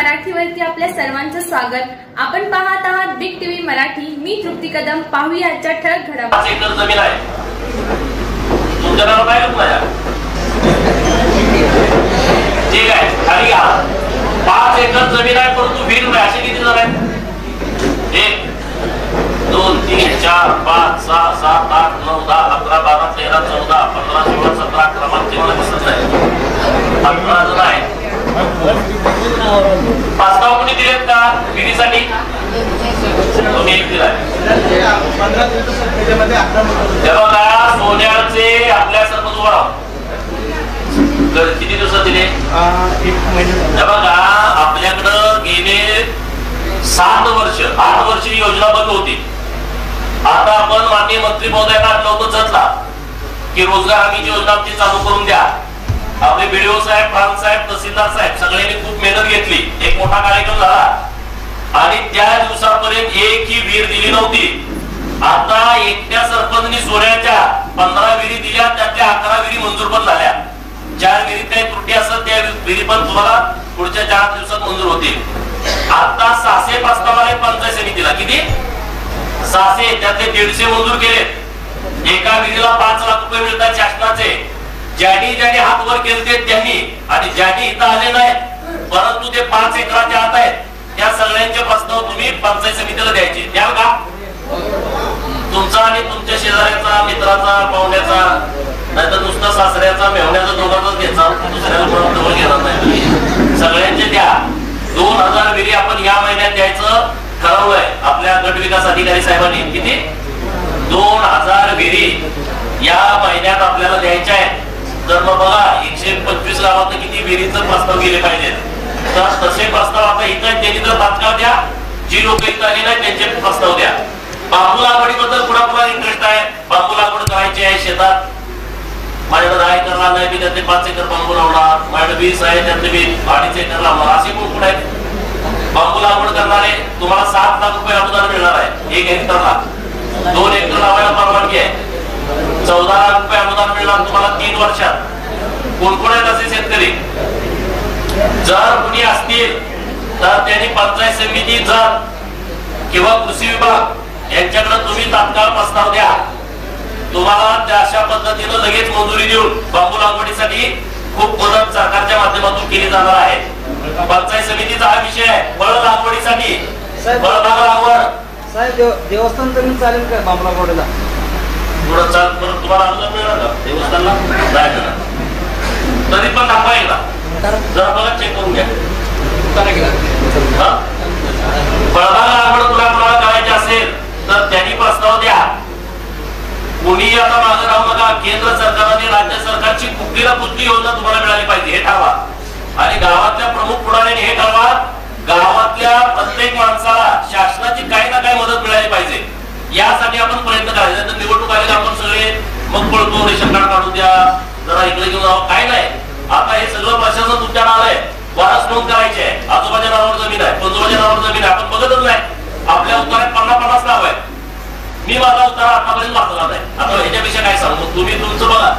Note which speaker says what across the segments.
Speaker 1: मराठीवरती आपल्या सर्वांचं स्वागत। आपण पाहत आहात बिग टीव्ही मराठी। मी तृप्ती कदम। पाहूया आजच्या ठळक घडामोडी।
Speaker 2: 5 एकर जमीन आहे तुमच्या नावावर काय करत नाही? ठीक आहे, खाली घ्या। 5 एकर जमीन आहे परंतु विहीर नाही, असे किती जण आहेत? 1 2 3 4 5 6 7 8 9 10 11 12 13 14 15 16 17 18 मागचे मला दिसत नाही, 18 जण आहेत। प्रस्ताव कोणी दिलेत का विहिरीसाठी? तुम्ही एक दिलाय। बघा, सोन्याचे आपल्या सरपंच उभा राहून किती दिवसात दिले?
Speaker 3: 1 महिना।
Speaker 2: बघा, आपल्याकडं गेले 7 वर्ष 8 वर्ष योजना बंद होती। आता आपण माननीय मंत्री महोदयांना आणलं होतं जतला की रोजगार हमीची योजना आमची चालू करून द्या। आपले बीडीओ साहेब, प्रांत साहेब, तहसीलदार साहेब सगळ्यांनी खूप मेहनत घेतली, एक मोठा कार्यक्रम झाला आणि त्या दिवसापर्यंत एकही विहीर दिली नव्हती। आता एकट्या सरपंचनी सोन्याच्या 15 विहिरी दिल्या, त्यातल्या 11 विहिरी मंजूर पण झाल्या। 4 विहिरीत काही त्रुटी असतात, त्या विहिरी पण तुम्हाला पुढच्या 4 दिवसात मंजूर होतील। आता 600 प्रस्ताव आले पंचायत समितीला। किती? 600, त्यातले 150 मंजूर केले। एका विहिरीला 5 लाख रुपये मिळतात शासनाचे। ज्यांनी हात वर केले त्यांनी, आणि ज्यांनी इथं आले नाही परंतु ते 5 एकराच्या आत आहेत, त्या सगळ्यांचे प्रस्ताव तुम्ही पंचायत समितीला द्यायचे। द्याल का? तुमचा आणि तुमच्या शेजाऱ्याचा, मित्राचा, पाहुण्याचा, नाहीतर नुसतं सासऱ्याचा, मेहण्याचा, दोघांचाच घ्यायचा, दुसऱ्याला पण जवळ घेणार नाही, सगळ्यांचे द्या। 2000 विहिरी आपण या महिन्यात द्यायचं ठरवलंय आपल्या गट विकास अधिकारी साहेबांनी। किती? 2000 विहिरी या महिन्यात आपल्याला द्यायच्या आहेत। तर मग बघा, 125 गावात किती विहिरीचं प्रस्ताव गेले पाहिजेत, तर तसे प्रस्ताव आता इथं त्यांनी तर तात्काळ द्या। जी लोक इथं आली नाही त्यांचे प्रस्ताव द्या। बांबू लागवडीबद्दल कुणाकुणा इंटरेस्ट आहे? बांबू लागवड करायची आहे शेतात? माझ्याकडे 10 एकर लावला आहे, मी त्यातले 5 एकर बांबू लावणार, माझ्याकडे 20 आहे त्यातले मी 2.5 एकर लावणार, असे कोण कोण आहेत बांबू लागवड करणारे? तुम्हाला 7 लाख रुपये अनुदान मिळणार आहे 1 हेक्टरला। 2 एकर लावायला परवानगी आहे, 14 लाख रुपये अनुदान मिळणार तुम्हाला 3 वर्षात। कोण कोण आहेत असे शेतकरी? जर कुणी असतील तर त्यांनी पंचायत समिती, जत किंवा कृषी विभाग यांच्याकडे तुम्ही तात्काळ प्रस्ताव द्या। तुम्हाला त्या अशा पद्धतीने लगेच मंजुरी देऊन बांबू लागवडीसाठी खूप मदत सरकारच्या माध्यमातून केली जाणार आहे। पंचायत समितीचा हा विषय आहे। फळ लागवडीसाठी फळबाग लागवड
Speaker 3: साहेब, देवस्थान जमीन चालेल का बांबू लागवडीला?
Speaker 2: थोडं चाल, परत तुम्हाला अनुदान मिळणार का देवस्थानला? नाही मिळणार, तरी पण दाखवा एकदा, जरा बघा, चेक करून घ्या। फळबाग लागवड तुला करायची असेल तर त्यांनी प्रस्ताव द्या। कोणी आता मागे राहू नका। केंद्र सरकारने राज्य सरकारची कुठलीला कुठली योजना तुम्हाला मिळाली पाहिजे हे ठरवा, आणि गावातल्या प्रमुख पुढाऱ्यांनी हे ठरवा, गावातल्या प्रत्येक माणसाला शासनाची काही ना काही मदत मिळाली पाहिजे, यासाठी आपण प्रयत्न करायचे। तर निवडणूक आली आपण सगळे मग पळतो, रेशन कार्ड काढून द्या, जरा इकडे घेऊन जावं, काय नाही। आता हे सगळं प्रशासन तुमच्या आलंय, वारस नोंद करायची आहे, आजोबाच्या नावावर जमीन आहे, पंजोबाच्या नावावर जमीन आहे, आपण बघतच नाही। आपल्या उत्तरात 50-50 नाव आहे, मी माझा उत्तर आतापर्यंत वाचला नाही, आता ह्याच्यापेक्षा काय सांगू? तुम्ही तुमचं बघा,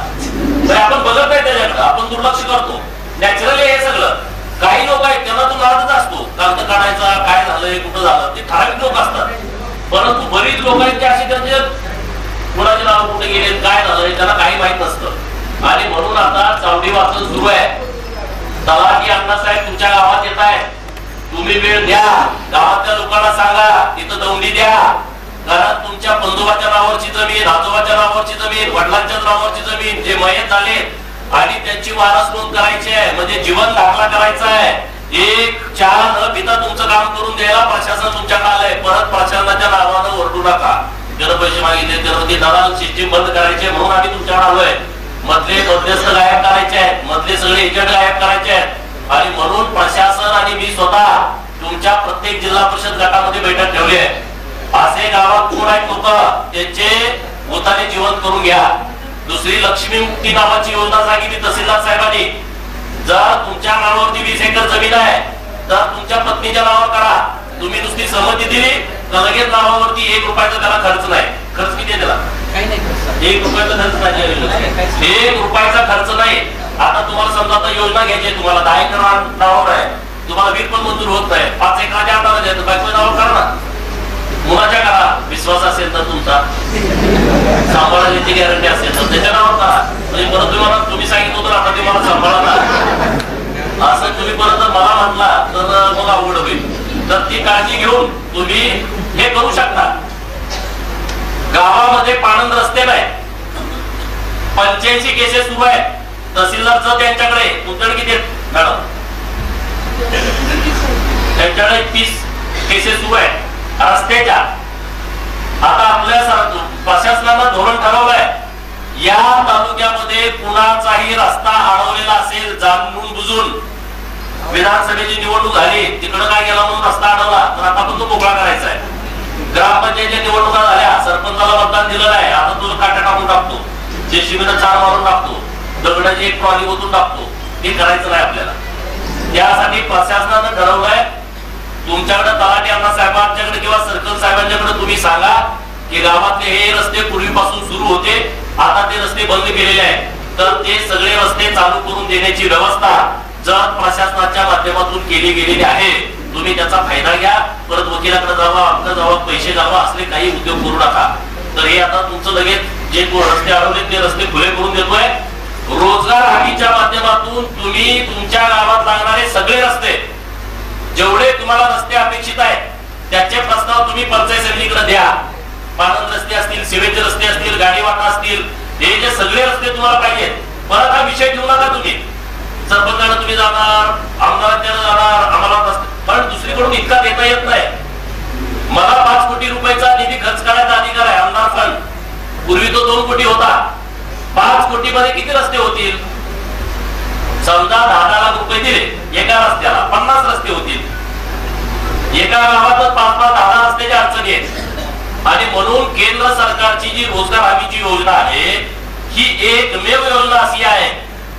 Speaker 2: तर आपण बघत नाही त्याच्याकडे, आपण दुर्लक्ष करतो। नॅचरली हे सगळं काही लोक आहेत त्यांना तो नादच असतो, कागद काढायचा, काय झालंय, कुठं झालं, ते ठराविक लोक असतात, परंतु बरीच लोक आहेत की अशी त्यांचे कुणाचे नाव कुठे गेले, काय झालंय, त्यांना काही माहित नसतं। आणि म्हणून आता चावडी वाचन सुरू आहे। तलाठी अण्णासाहेब तुमच्या गावात येत आहे, तुम्ही वेळ द्या, गावातल्या लोकांना सांगा तिथं दौंडी द्या, कारण तुमच्या बंधुबाच्या नावावरची जमीन, आजोबाच्या नावावरची जमीन, वडिलांच्या नावावरची जमीन, जे मयत झाले आणि त्यांची वारस नोंद करायची आहे, म्हणजे जीवन दाखला करायचा आहे। 1 4 न पिता तुमचं काम करून द्यायला प्रशासन तुमच्याकडे आलंय। परत प्रशासनाच्या नावानं ओरडू नका, त्यानं पैसे मागितले, त्यानं ते दलाल सिस्टीम बंद करायचे, म्हणून आम्ही तुमच्याकडे आलोय। मधले मध्यस्थ गायब करायचे आहेत, मधले सगळे एजंट गायब करायचे आहेत, आणि म्हणून प्रशासन आणि मी स्वतः तुमच्या प्रत्येक जिल्हा परिषद गटामध्ये बैठक ठेवली आहे। असे गावात कोण आहेत लोक त्यांचे भूताने जीवन करून घ्या। दुसरी लक्ष्मी मुक्ती नावाची योजना सांगितली तहसीलदार साहेबांनी, जर तुमच्या नावावरती 20 एकर जमीन आहे तर तुमच्या पत्नीच्या नावावर करा। तुम्ही नुसती सहमती दिली तर लगेच नावावरती 1 रुपयाचा त्याला खर्च नाही। खर्च किती आहे त्याला? 1 रुपयाचा खर्च नाही, 1 रुपयाचा खर्च नाही। आता तुम्हाला समजा आता योजना घ्यायची, तुम्हाला 10 एकर नावावर आहे, तुम्हाला वीज पण मंजूर होत सांभाळण्याची गॅरंटी असेल तर त्याच्या नावावर करा. म्हणजे परत तुम्ही सांगितलं होतं आता तुम्ही मला सांभाळा असं तुम्ही परत मला म्हटला तर मग अवघड होईल. तर ती काळजी घेऊन तुम्ही हे करू शकता. गावामध्ये पाणंद रस्ते नाही, 85 केसेस सुरू आहे. तहसीलदारचं त्यांच्याकडे उत्तर किती आहेत मॅडम? त्यांच्याकडे 30 केसेस सुरू आहे रस्त्याच्या. आता आपल्या प्रशासनानं धोरण ठरवलंय या तालुक्यामध्ये कुणाचाही रस्ता अडवलेला असेल जाणून बुजून, विधानसभेची निवडणूक झाली तिकडं काय गेला म्हणून रस्ता अडवला तर आता पण तो मोकळा करायचा आहे. ग्रामपंचायतीच्या निवडणुका झाल्या, सरपंचाला मतदान दिलं नाही, आता तो काट्या टाकून टाकतो, जेसीबीनं चार मारून टाकतो, दगडाची एक ट्रॉली ओतून टाकतो. हे करायचं नाही आपल्याला. त्यासाठी प्रशासनानं ठरवलंय तुमच्याकडे तलाठी अण्णा साहेबांच्याकडे किंवा सर्कल साहेबांच्याकडे तुम्ही सांगा की गावातले हे रस्ते पूर्वीपासून सुरू होते, आता ते रस्ते बंद केलेले आहेत, तर ते सगळे रस्ते चालू करून देण्याची व्यवस्था जर प्रशासनाच्या माध्यमातून केली गेलेली आहे. तुम्ही त्याचा फायदा घ्या. परत वकिलाकडे जावा, आपलं जावा, पैसे जावा असले काही उद्योग करू नका. तर हे आता तुमचं लगेच जे रस्ते अडवले ते रस्ते खुले करून देतोय. रोजगार हमीच्या माध्यमातून तुम्ही तुमच्या गावात लागणारे सगळे रस्ते, जेवढे तुम्हाला रस्ते अपेक्षित आहेत त्याचे प्रस्ताव तुम्ही पंचायत समितीकडे द्या. पाणंद रस्ते असतील, सिवेचे रस्ते असतील, गाडीवाटा असतील, हे जे सगळे रस्ते तुम्हाला पाहिजेत. परत हा विषय घेऊ नका तुम्ही. सरपंचाला तुम्ही जाणार, आमदारांच्या जाणार, आम्हाला रस्ते, पण दुसरीकडून इतका देता येत नाही. मला 5 कोटी रुपयाचा निधी खर्च करायचा अधिकार आहे, आमदार फंड. पूर्वी तो 2 कोटी होता. 5 कोटी मध्ये किती रस्ते होतील? समजा 10 लाख रुपये दिले एका रस्त्याला, 50 रस्ते होतील. एका गावातच 5-10 रस्त्याची अडचणी आहेत. आणि म्हणून केंद्र सरकारची जी रोजगार हमीची योजना आहे ही एकमेव योजना अशी आहे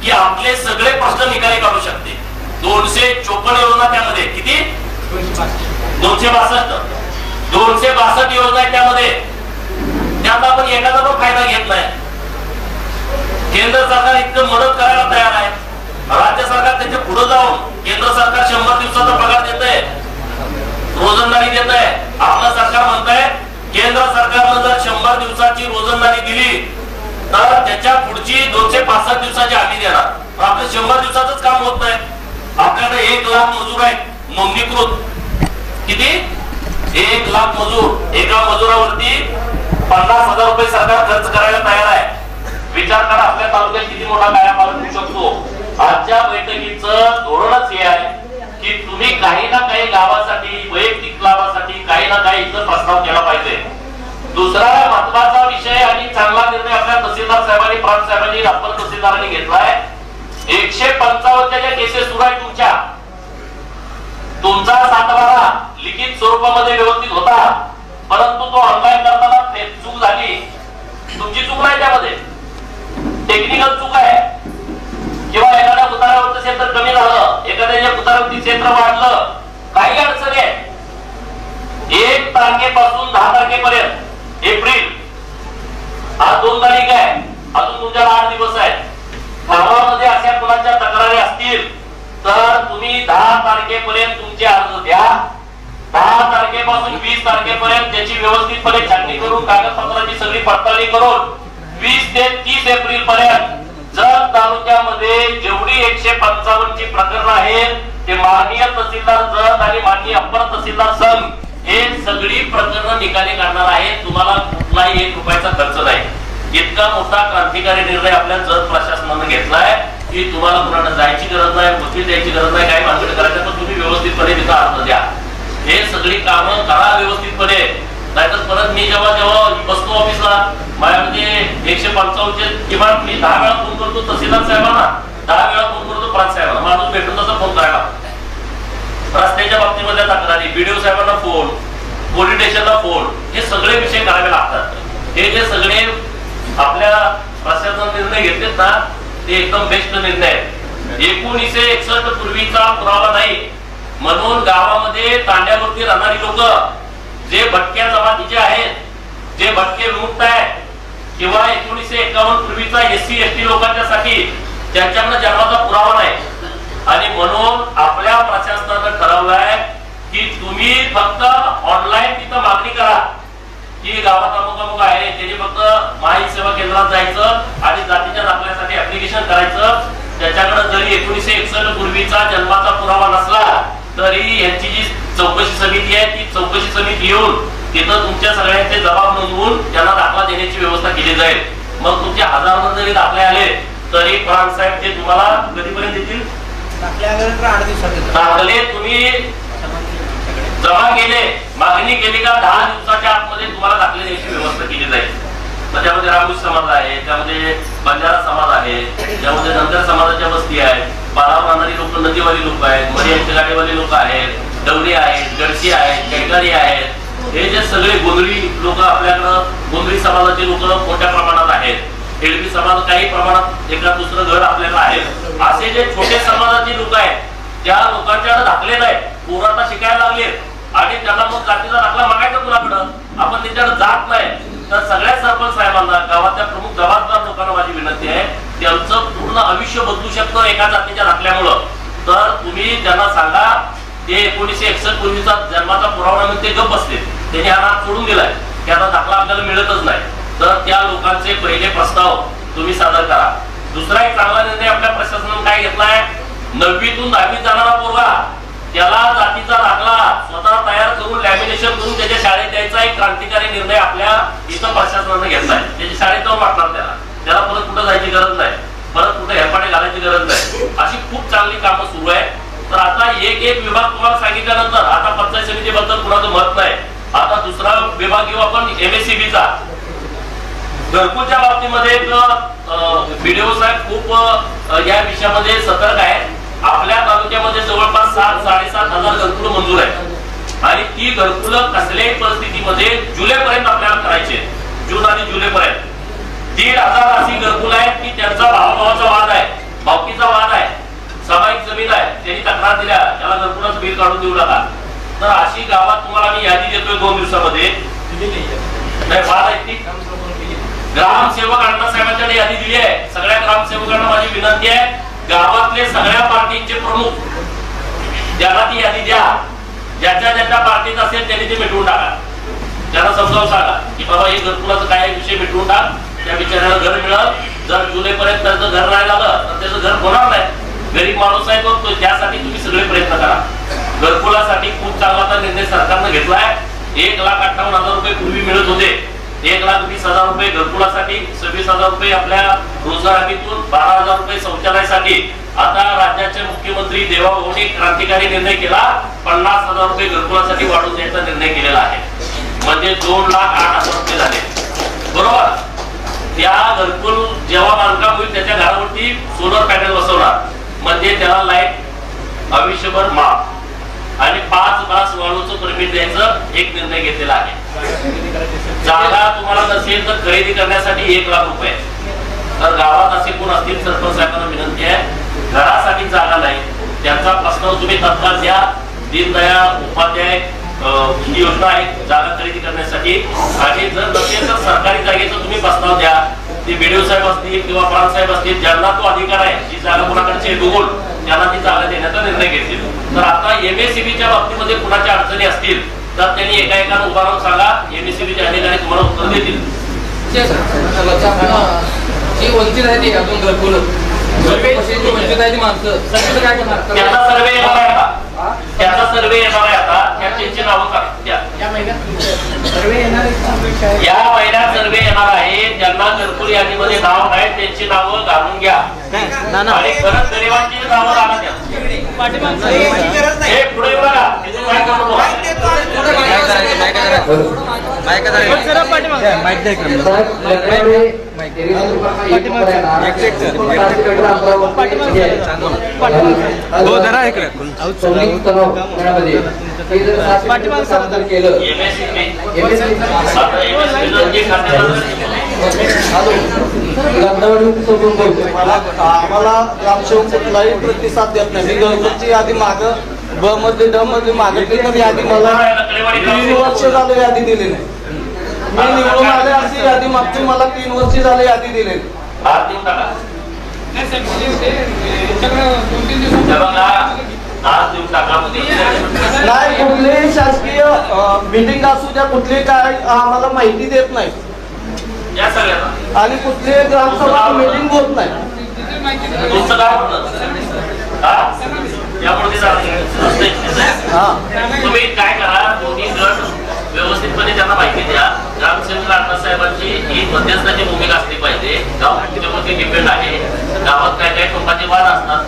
Speaker 2: की आपले सगळे प्रश्न निकाली काढू शकते. 254 योजना त्यामध्ये, किती? 262 योजना आहे त्यामध्ये. त्यात आपण एखादा पण फायदा घेत नाही. केंद्र सरकार इतकं मदत करायला तयार आहे, राज्य सरकार त्याच्या पुढे जाऊन केंद्र सरकार 100 दिवसाचा पगार देत आहे, रोजंदारी देत आहे. आपलं सरकार म्हणतंय केंद्र सरकारनं जर 100 दिवसाची रोजंदारी दिली तर त्याच्या पुढची 265 दिवसाची हमी देणार. आपलं 100 दिवसाचंच काम होत नाही. आपल्याकडे 1 लाख मजूर आहेत नोंदणीकृत. किती? 1 लाख मजूर. एका मजुरावरती 50,000 रुपये सरकार खर्च करायला तयार आहे. विचार करा आपल्या तालुक्यात किती मोठा कायापालट होऊ शकतो. आजच्या बैठकीचं धोरणच हे आहे की तुम्ही काही ना काही गावासाठी, वैयक्तिक लाभासाठी काही ना काही इथं प्रस्ताव केला पाहिजे. दुसरा महत्वाचा विषय आणि चांगला निर्णय आपल्या तहसीलदार साहेबांनी, प्रांत साहेबांनी, अप्पर तहसीलदारांनी घेतलाय. 155 ज्या केसेस सुरू आहेत तुमचा 7-12 लिखित स्वरूपामध्ये व्यवस्थित होता, परंतु तो ऑनलाईन करताना चूक झाली. तुमची चूक नाही, त्यामध्ये टेक्निकल चूक आहे. किंवा एखाद्या उतारावरचं क्षेत्र कमी झालं, एखाद्या उतारावरती क्षेत्र वाढलं, काही अडचणी आहे. 1 तारखेपासून 10 तारखेपर्यंत एप्रिल, आज 2 तारीख आहे, अजून तुमच्याला 8 दिवस आहेत. गावामध्ये अशा कुणाच्या तक्रारी असतील तर तुम्ही 10 तारखेपर्यंत तुमचे अर्ज द्या. 10 तारखेपासून 20 तारखेपर्यंत त्याची व्यवस्थितपणे छाननी करून कागदपत्राची सगळी पडताळणी करून 20 ते 30 एप्रिल पर्यंत जर तालुक्यामध्ये जेवढी 155 ची प्रकरण आहेत ते माननीय तहसीलदार जत आणि माननीय अप्पर तहसीलदार संघ हे सगळी प्रकरण निकाली काढणार आहेत. तुम्हाला कुठलाही 1 रुपयाचा खर्च नाही. इतका मोठा क्रांतिकारी निर्णय आपल्या जत प्रशासनाने घेतलाय की तुम्हाला कुणाला जायची गरज नाही, वकील द्यायची गरज नाही, काही भानगड करायचं, पण तुम्ही व्यवस्थितपणे तिथं अर्ज द्या. हे सगळी कामं करा व्यवस्थितपणे. नाहीतर परत मी जेव्हा बसतो ऑफिसला, माझ्यामध्ये 155 किमान मी 10 वेळा फोन करतो तहसीलदार साहेबांना, 10 वेळा फोन करतो प्रांत साहेबांना. माणूस भेटून तसा फोन करायला. रस्त्याच्या बाबतीमध्ये तक्रारी, बीडीओ साहेबांना फोन, पोलीस स्टेशनला फोन, हे सगळे विषय करावे लागतात. हे जे सगळे आपल्या प्रशासनाने निर्णय घेतलेत ना ते एकदम बेस्ट निर्णय आहेत. 1961 पूर्वीचा पुरावा नाही म्हणून गावामध्ये तांड्यावरती राहणारी लोक जे भटक्या जमातीचे आहेत, जे भटके विमुक्त आहेत, किंवा 1951 पूर्वीचा SC ST लोकांच्यासाठी त्यांच्याकडे जन्माचा पुरावा नाही. आणि म्हणून आपल्या प्रशासनानं ठरवलंय की तुम्ही फक्त ऑनलाईन तिथं मागणी करा की गावात अमुक लोक आहे त्यांनी फक्त माहिती सेवा केंद्रात जायचं आणि जातीच्या दाखल्यासाठी ऍप्लिकेशन करायचं. त्याच्याकडे जरी 1961 पूर्वीचा जन्माचा पुरावा नसला तरी यांची जी चौकशी समिती आहे ती चौकशी समिती येऊन तिथं तुमच्या सगळ्यांचे जबाब नोंदवून त्यांना दाखला देण्याची व्यवस्था केली जाईल. मग तुमचे हजारो जरी दाखले आले तरी प्राण साहेब ते तुम्हाला कधीपर्यंत देतील? दाखले तुम्ही जमा केले, मागणी केली का 10 दिवसाच्या आतमध्ये तुम्हाला दाखले द्यायची व्यवस्था केली जाईल. त्यामध्ये रामूज समाज आहे, त्यामध्ये बंजारा समाज आहे, त्यामध्ये नंतर समाजाच्या वस्ती आहेत, पारावर राहणारी लोक, नदीवाली लोक आहेत, मर्यादित गाडीवाले लोक आहेत, डवरी आहेत, गडसी आहेत, कैकारी आहेत. हे जे सगळे गोंधळी लोक आपल्याकडं, गोंधळी समाजाचे लोक मोठ्या प्रमाणात आहेत. हेडवी समाज काही प्रमाणात एका दुसरं घर आपल्याला आहे. असे जे छोटे समाजाचे लोक आहेत त्या लोकांच्याकडे दाखले नाही, पोरं आता शिकायला लागले आणि त्यांना मग जातीचा दाखला मागायचा कुणाकडं, आपण त्यांच्याकडे जात नाही. तर सगळ्या सरपंच साहेबांना, गावाच्या प्रमुख जबाबदार लोकांना माझी विनंती आहे, त्यांचं पूर्ण आयुष्य बदलू शकतं एका जातीच्या दाखल्यामुळं. तर तुम्ही त्यांना सांगा ते 1961 पूर्वीचा जन्माचा पुरावा म्हणून ते गप्प बसले, त्यांनी हा नाद सोडून दिलाय, त्याचा दाखला आपल्याला मिळतच नाही. तर त्या लोकांचे पहिले प्रस्ताव तुम्ही सादर करा. दुसरा एक चांगला निर्णय आपल्या प्रशासनाने काय घेतलाय, 9वीतून 10वीत जाणारा पोरगा त्याला जातीचा दाखला स्वतः तयार करून लॅमिनेशन करून त्याच्या शाळेत द्यायचा एक क्रांतिकारी निर्णय आपल्या इथं प्रशासनाने घेतलाय. त्याच्या शाळेत जाऊन वाटणार त्याला परत कुठं जायची गरज नाही, परत कुठे हेरपाटे घालायची गरज नाही. अशी खूप चांगली कामं सुरू आहे. तर आता एक विभाग तुम्हाला सांगितल्यानंतर आता पंचायत समितीबद्दल कुणाचं मत नाही. आता दुसरा विभाग घेऊ आपण MSCBचा. घरकुलच्या बाबतीमध्ये बीडीओ साहेब खूप या विषयामध्ये सतर्क आहे. आपल्या तालुक्यामध्ये जवळपास 7-7.5 हजार घरकुल मंजूर आहेत आणि ती घरकुल कसल्याही परिस्थितीमध्ये जुलैपर्यंत आपल्याला करायची, जून आणि जुलैपर्यंत 1,500 अशी घरकुल आहेत की त्यांचा भावाभावाचा वाद आहे, भावकीचा वाद आहे, सामायिक जमीन आहे, त्यांनी तक्रार दिल्या त्याला घरकुलाचं बिल काढून देऊ नका. तर अशी गावात तुम्हाला मी यादी देतोय 2 दिवसामध्ये. नाही वाद आहे ती ग्रामसेवक अण्णासाहेबांकडे यादी दिली आहे. सगळ्या ग्रामसेवकांना माझी विनंती आहे, गावातले सगळ्या पार्टीचे प्रमुख ज्यांना ती यादी द्या, ज्याच्या पार्टीत असेल त्यांनी ते मिटवून टाका. त्यांना समजावून सांगा की बाबा हे घरकुलाचं काय विषय मिटवून टाक, त्या बिचाऱ्याला घर मिळाल. जर जुलैपर्यंत त्याचं घर नाही लागलं तर त्याचं घर होणार नाही. गरीब माणूस आहे तो, त्यासाठी तुम्ही सगळे प्रयत्न करा. घरकुलासाठी खूप चांगला निर्णय सरकारनं घेतलाय. 1,58,000 रुपये पूर्वी मिळत होते, 1,20,000 रुपये घरकुलासाठी, 26,000 रुपये आपल्या रोजगार हमीतून, 12,000 रुपये शौचालयासाठी. आता राज्याचे मुख्यमंत्री देवाभाऊंनी क्रांतिकारी निर्णय केला, 50,000 रुपये घरकुलासाठी वाढवून द्यायचा निर्णय केलेला आहे. म्हणजे 2,08,000 रुपये झाले. बरोबर. त्या घरकुल जेव्हा बांधकाम होईल त्याच्या घरावरती सोलर पॅनल बसवणार, म्हणजे त्याला लाईट आयुष्यभर माफ आणि 5 बास वाळूचं परमिट द्यायचं एक निर्णय घेतलेला आहे. जागा तुम्हाला नसेल तर खरेदी करण्यासाठी 1,00,000 रुपये. तर गावात असे कोण असतील सरपंच साहेबांना विनंती आहे, घरासाठी जागा नाही त्यांचा प्रस्ताव तुम्ही तत्काळ द्या. दीनदयाळ उपाध्याय ही योजना आहे जागा खरेदी करण्यासाठी. आणि जर नसेल तर सरकारी जागेचा तुम्ही प्रस्ताव द्या. ते बीडीओ साहेब असतील किंवा प्राण साहेब असतील ज्यांना तो अधिकार आहे, जी जागा कोणाकडची बघून त्यांना ती जागा देण्याचा निर्णय घेतील. तर आता MSCBच्या बाबतीमध्ये कुणाच्या अडचणी असतील तर त्यांनी एकाएकानं उभा राहून सांगा, MSCBचे अधिकारी तुम्हाला उत्तर देतील.
Speaker 3: जी वंचित आहे ती अजून घरकुल वंचित आहे ती माणसं काय करणार?
Speaker 2: त्याचा सर्वे येणार आहे आता, त्याचा सर्वे येणार आहे आता. त्यांची नावं द्या. या महिन्यात सर्वे येणार आहे. ज्यांना घरकुल यादीमध्ये नाव आहे त्यांची नावं घालून घ्या आणि परत गरिबांची नावं घालून द्या. पुढे बघा
Speaker 4: आम्हाला ग्रामसेवक कुठलाही प्रतिसाद देत नाही. मी घरकुलची यादी माग ब मध्ये ड मध्ये मागितली तर यादी मला 3 वर्ष झालं यादी दिली नाही. मी निवडून आले अशी यादी मागची मला 3 वर्ष झाले यादी दिली नाही. कुठलीही शासकीय मीटिंग असू द्या, कुठली काय आम्हाला माहिती देत नाही.
Speaker 2: या सगळ्यांना.
Speaker 4: आणि कुठली ग्रामसभा मीटिंग होत नाही.
Speaker 2: तुमचं गाव कुठलं? यापुढे तुम्ही काय करा, दोन्ही गट व्यवस्थितपणे त्यांना माहिती द्या. ग्रामसेवक अण्णासाहेबांची ही मध्यस्थाची भूमिका असली पाहिजे. गाव त्याच्यावरती डिपेंड आहे. गावात काय काय टोकाचे वाद असतात,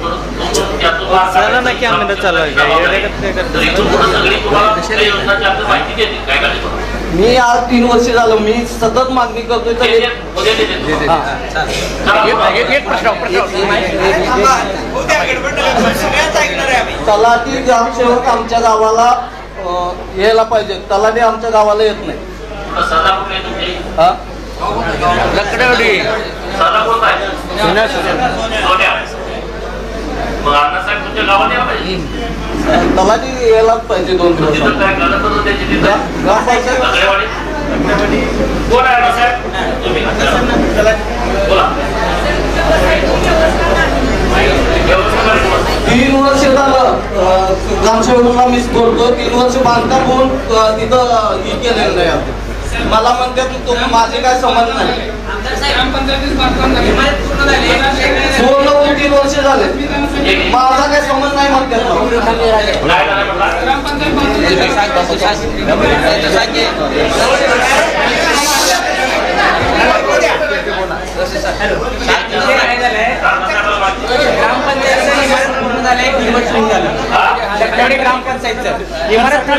Speaker 2: सगळी तुम्हाला योजनाची आपली माहिती देते. काय करायचं
Speaker 4: मी आज 3 वर्ष झालं मी सतत मागणी करतोय. तलाठी ग्रामसेवक आमच्या गावाला यायला पाहिजे. तलाठी आमच्या गावाला येत नाही. तलाठी यायलाच पाहिजे 2 दिवस.
Speaker 2: कोण आहे साहेब? तुम्ही बोला.
Speaker 4: 3 वर्ष झालं ग्रामसेवकला मी बोलतो. 3 वर्ष बांधकाम होऊन तिथं ही केलेलं नाही. मला म्हणतात की माझे काय संबंध नाही. पूर्ण होऊन 3 वर्ष झाले. माझा काय संबंध नाही म्हणतात.
Speaker 5: ग्रामपंचायतचं इमारत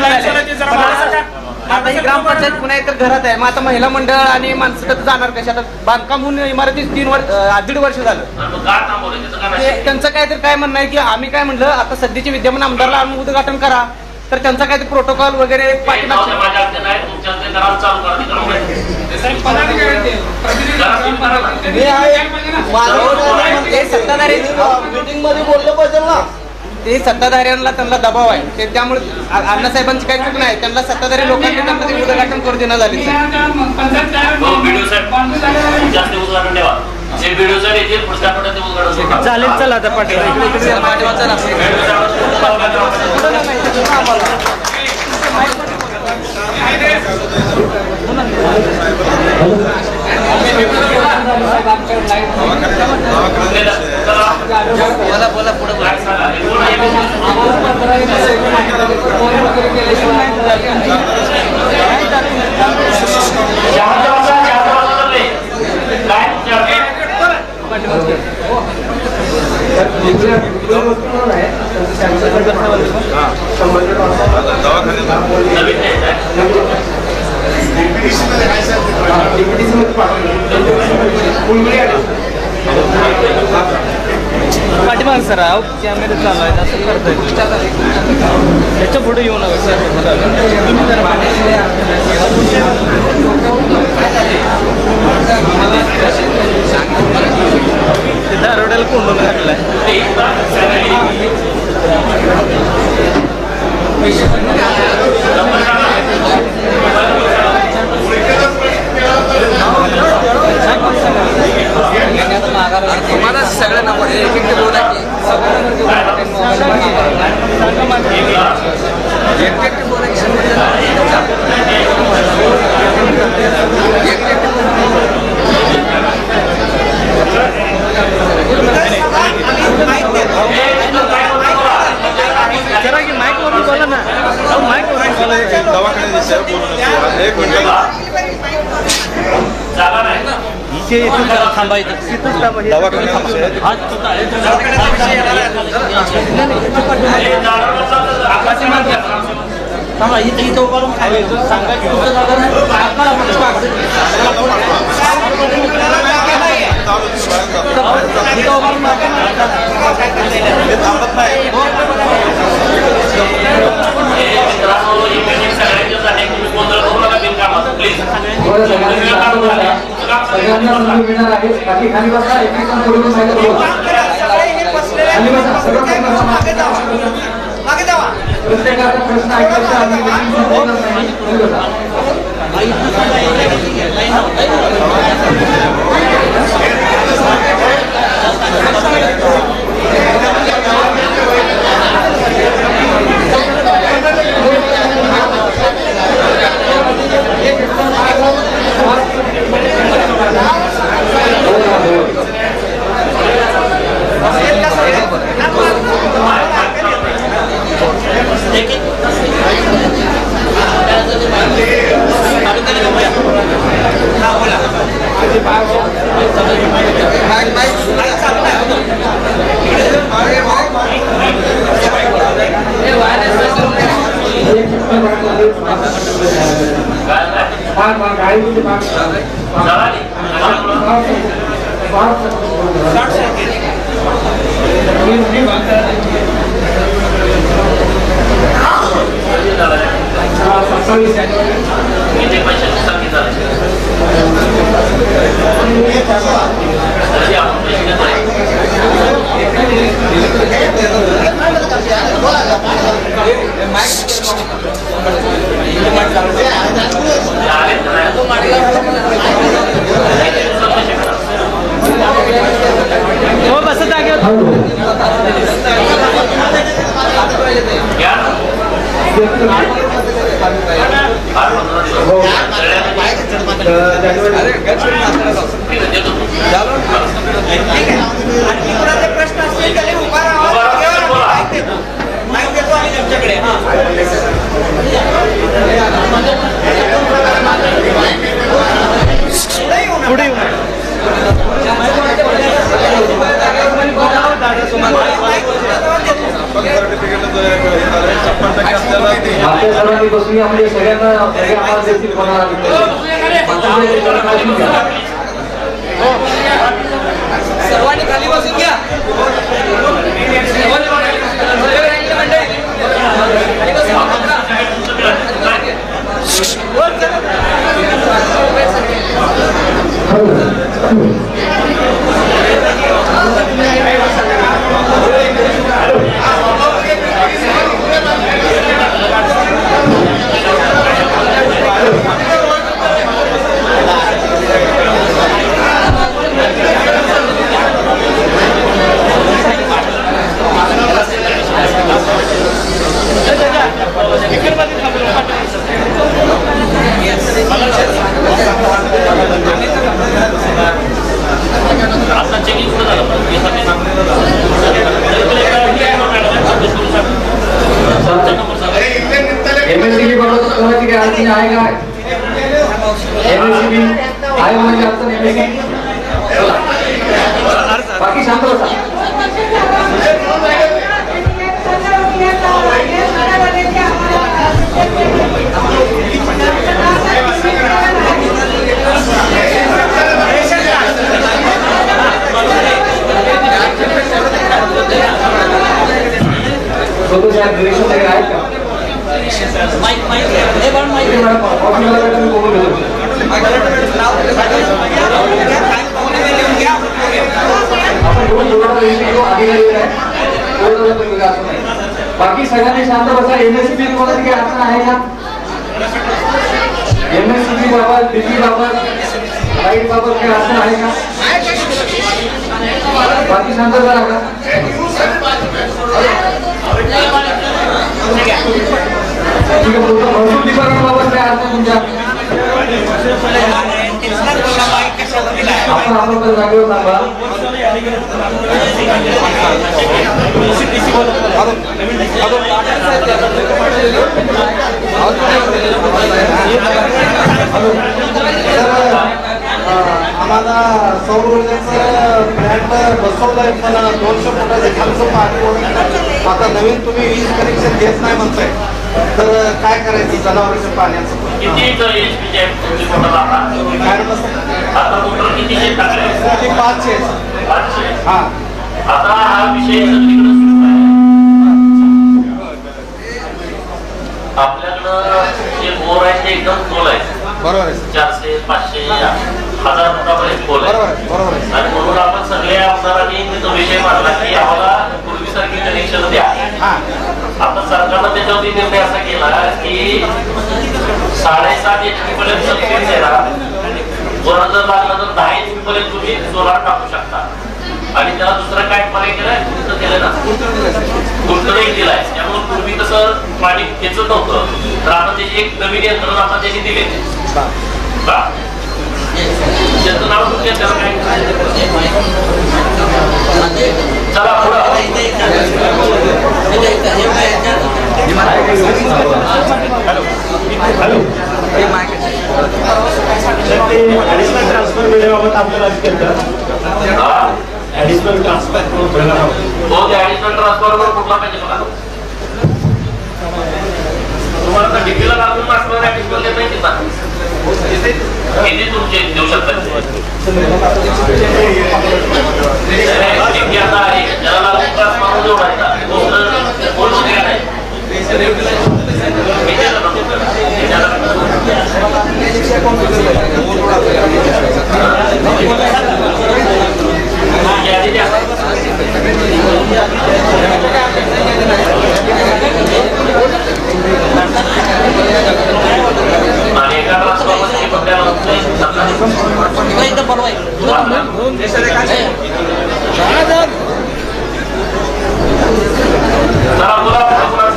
Speaker 5: आता ही ग्रामपंचायत पुन्हा इतर घरात आहे. मग आता महिला मंडळ आणि माणसं तर जाणार कशी? आता बांधकाम होऊन इमारतीत 1.5 वर्ष झालं. त्यांचं काहीतरी काय म्हणणं आहे की आम्ही काय म्हणलं आता सध्याचे विद्यमान आमदारला आणून उद्घाटन करा. तर त्यांचा काहीतरी प्रोटोकॉल वगैरे सत्ताधारी
Speaker 4: मीटिंग मध्ये बोललं पाहिजे ना.
Speaker 5: ते सत्ताधाऱ्यांना त्यांना दबाव आहे. त्यामुळे अण्णासाहेबांची काही चूक नाही. त्यांना सत्ताधारी लोकांनी त्यांना ते उद्घाटन करू देण्यात आले.
Speaker 3: चालेल. चला आता पाटील
Speaker 5: बोला पुढे
Speaker 3: पाठीमाग सर कॅमेरा चालू आहे असं करतोय. त्याच्या पुढे येऊ नका सर. दारोड्याला कोंडून घातलाय.
Speaker 5: मला सगळ्यांना बोला की
Speaker 3: जरा की माईक वरून बोला ना. माईक वरून बोला. थांबायचं इथं उभारून सांगायचं प्रत्येकाचा प्रश्न ऐकायचं हो बस जागेवर
Speaker 5: प्रश्न असतील त्याला उभा राहा देतो आम्ही तुमच्याकडे.
Speaker 3: पुढे येऊ
Speaker 6: आपल्या सर्वांनी बसूया म्हणजे सगळ्यांना आवाज देतील कोणाला
Speaker 5: सर्वांनी खाली बसून घ्या.
Speaker 6: MSCB बाबत कोणाची काही अडचण आहे का? MSCB आहे म्हणजे अडचण MSCB बाकी शांत बसा. फोटो साहेब डिरेक्शन वगैरे आहेत का? बाकी सगळ्यांनी शांत बसा. MSCB कोणाची काही अडचण आहे का? MSCB बाबत दिल्ली बाबत लाईट बाबत काही अडचण आहे का? बाकी शांत झाला का? ठीक आहे. महसूल डिपार्टमेंट बाबत काय अडचण तुमच्या? आपण आपण जागेवर सांगा.
Speaker 4: आम्हाला सौर ऊर्जेचं प्लॅन्ट बसवलंय पण 200 फुटाचं खालचं पाणी आता नवीन तुम्ही वीज कनेक्शन घेत नाही म्हणताय तर काय करायचं जनावरांच्या पाण्याचं?
Speaker 2: किती
Speaker 4: किती 500. हा
Speaker 2: आता हा विषय सगळीकडे सुरू आहे. आपल्याकडं जे बोर आहे ते एकदम खोल आहे.
Speaker 4: बरोबर आहे.
Speaker 2: 400, 500, 1000 फुटापर्यंत खोल आहे.
Speaker 4: बरोबर आहे.
Speaker 2: आणि म्हणून आपण सगळ्या आमदारांनी तो विषय मांडला की आम्हाला पूर्वीसारखी कनेक्शन द्या. आता सरकारनं त्याच्यावरती निर्णय असा केला की 7.5 HP पर्यंत सबसिडी देणार. कोणाला जर लागला तर 10 HP पर्यंत तुम्ही सोलार टाकू शकता. आणि त्याला दुसरा काय पर्याय केलाय? गुंत केलं ना, गुंतवणूक दिलाय. त्यामुळे पूर्वी कसं पाणी घेतच नव्हतं तर आता त्याची एक नवीन यंत्रणा आता त्याची दिली. त्याचं नाव कुठे त्याला काय चला पुढं.
Speaker 7: ऍडिशनल ट्रान्सफर मिळेल
Speaker 2: ऍडिशनल ट्रान्सफर कुठला पाहिजे बघा तुम्हाला तर डिग्रीला लागून मास्टर ऍडिशनल देता येते ना किती तुमचे देऊ शकतात आता आहे ज्याला लागून क्लास मारून जोडायचा आणि एका ट्रान्सफॉर्मरची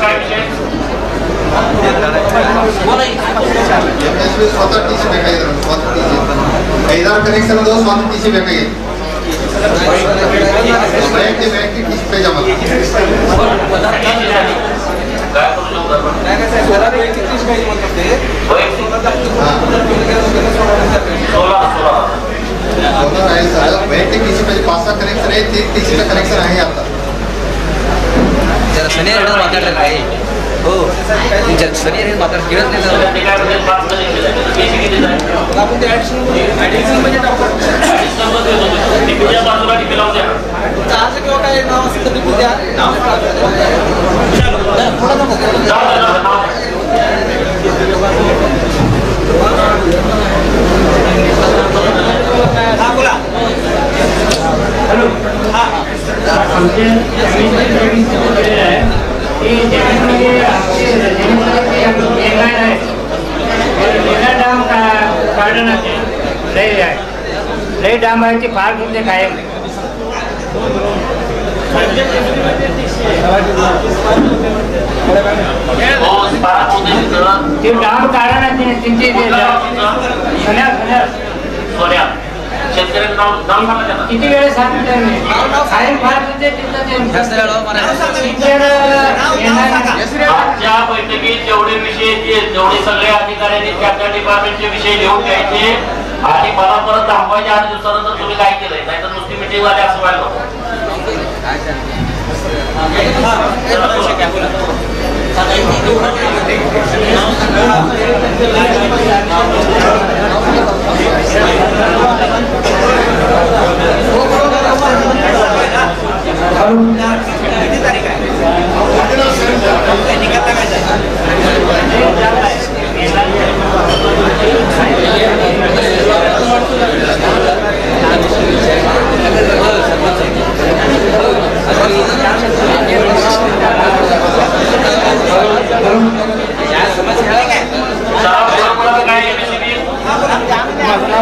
Speaker 2: काय विषय
Speaker 7: स्वतः टीसी ಐದಾರು ಕನೆಕ್ಷನ್ ಅದು ಸ್ವಂತ ಟಿಸಿ ಬೇಕಾಗಿದೆ ವೈಯಕ್ತಿಕ ಟಿಸಿ ಪೇಜ್ वैयक्तिक टीसी पाहिजे 5-6 कनेक्शन आहे 3 टीसीचं कनेक्शन आहे आता
Speaker 5: जरा सनी माताडलं काय हो सनी माताड खेळत नाही आपण ते ऍडिशनल म्हणजे
Speaker 2: बाजूला टिपी लावून द्या
Speaker 5: आज किंवा काय नाव असेल तर टिपू द्या नाव बोला हॅलो हा आमचे
Speaker 8: लई डांबराची फार म्हणजे कायम ते डाम काढा
Speaker 2: सोन्या शेतकऱ्यांना नाव सांगा
Speaker 8: किती वेळेस सांगितलं
Speaker 2: आजच्या बैठकीत जेवढे विषय जेवढे सगळे अधिकाऱ्यांनी त्या डिपार्टमेंटचे विषय लिहून घ्यायचे आणि मला परत दाखवायच्या 8 दिवसानंतर तुम्ही काय केलंय नाही तर नुसती मिटिंग झाली असं व्हायला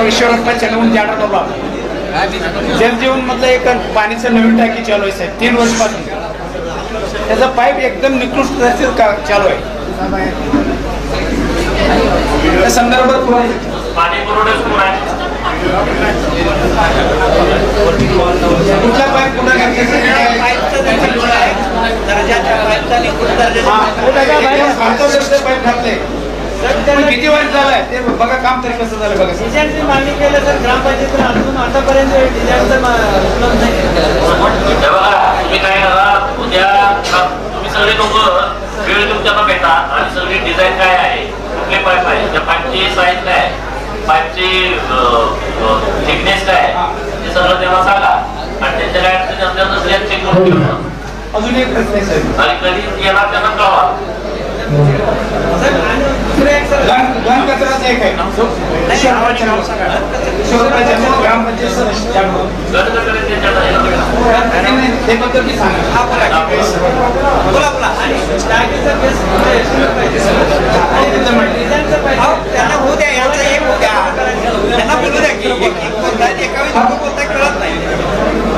Speaker 8: ईश्वरप्पा चलवून जाणार बाबा जल जीवन मधलं एक पाणीचं नवीन टाकी चालू आहे साहेब 3 वर्षापासून त्याचा पाईप एकदम निकृष्ट चालू आहे त्या संदर्भात
Speaker 2: पाणी पुरवठा कोण आहे
Speaker 8: कुठला पाईप पुन्हा पाईप घातले किती वर्ष झालंय ते बघा काम तरी कसं झालं बघा डिझाईनची मागणी केलं तर ग्रामपंचायतीला अजून आतापर्यंत डिझाईनचं उपलब्ध नाही
Speaker 2: तुम्ही काय करा उद्या तुम्ही सगळे लोक वेळ देऊन त्यांना भेटा आणि सगळी डिझाईन काय आहे कुठले पाईप आहे त्या पाईपची साईज काय आहे पाईपची थिकनेस काय आहे हे सगळं त्यांना सांगा आणि त्यांच्या काय अडचणी चेक करून ठेवा
Speaker 8: अजून एक प्रश्न आहे
Speaker 2: आणि कधी येणार त्यांना कळवा
Speaker 8: घन कचराचं एक आहे ग्रामपंचायत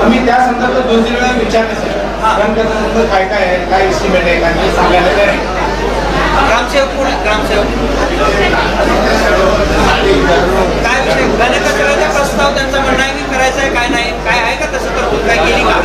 Speaker 8: आम्ही त्या संदर्भात 2-3 वेळा विचारलं घन कचऱ्याचं काय काय आहे काय एस्टिमेट आहे काय सांगायला काय
Speaker 5: ग्रामसेवक कोण ग्रामसेवक काय विषय घनकचऱ्याचा प्रस्ताव त्यांचा म्हणणं आहे की करायचं आहे काय नाही काय आहे का तसं तर काय केली का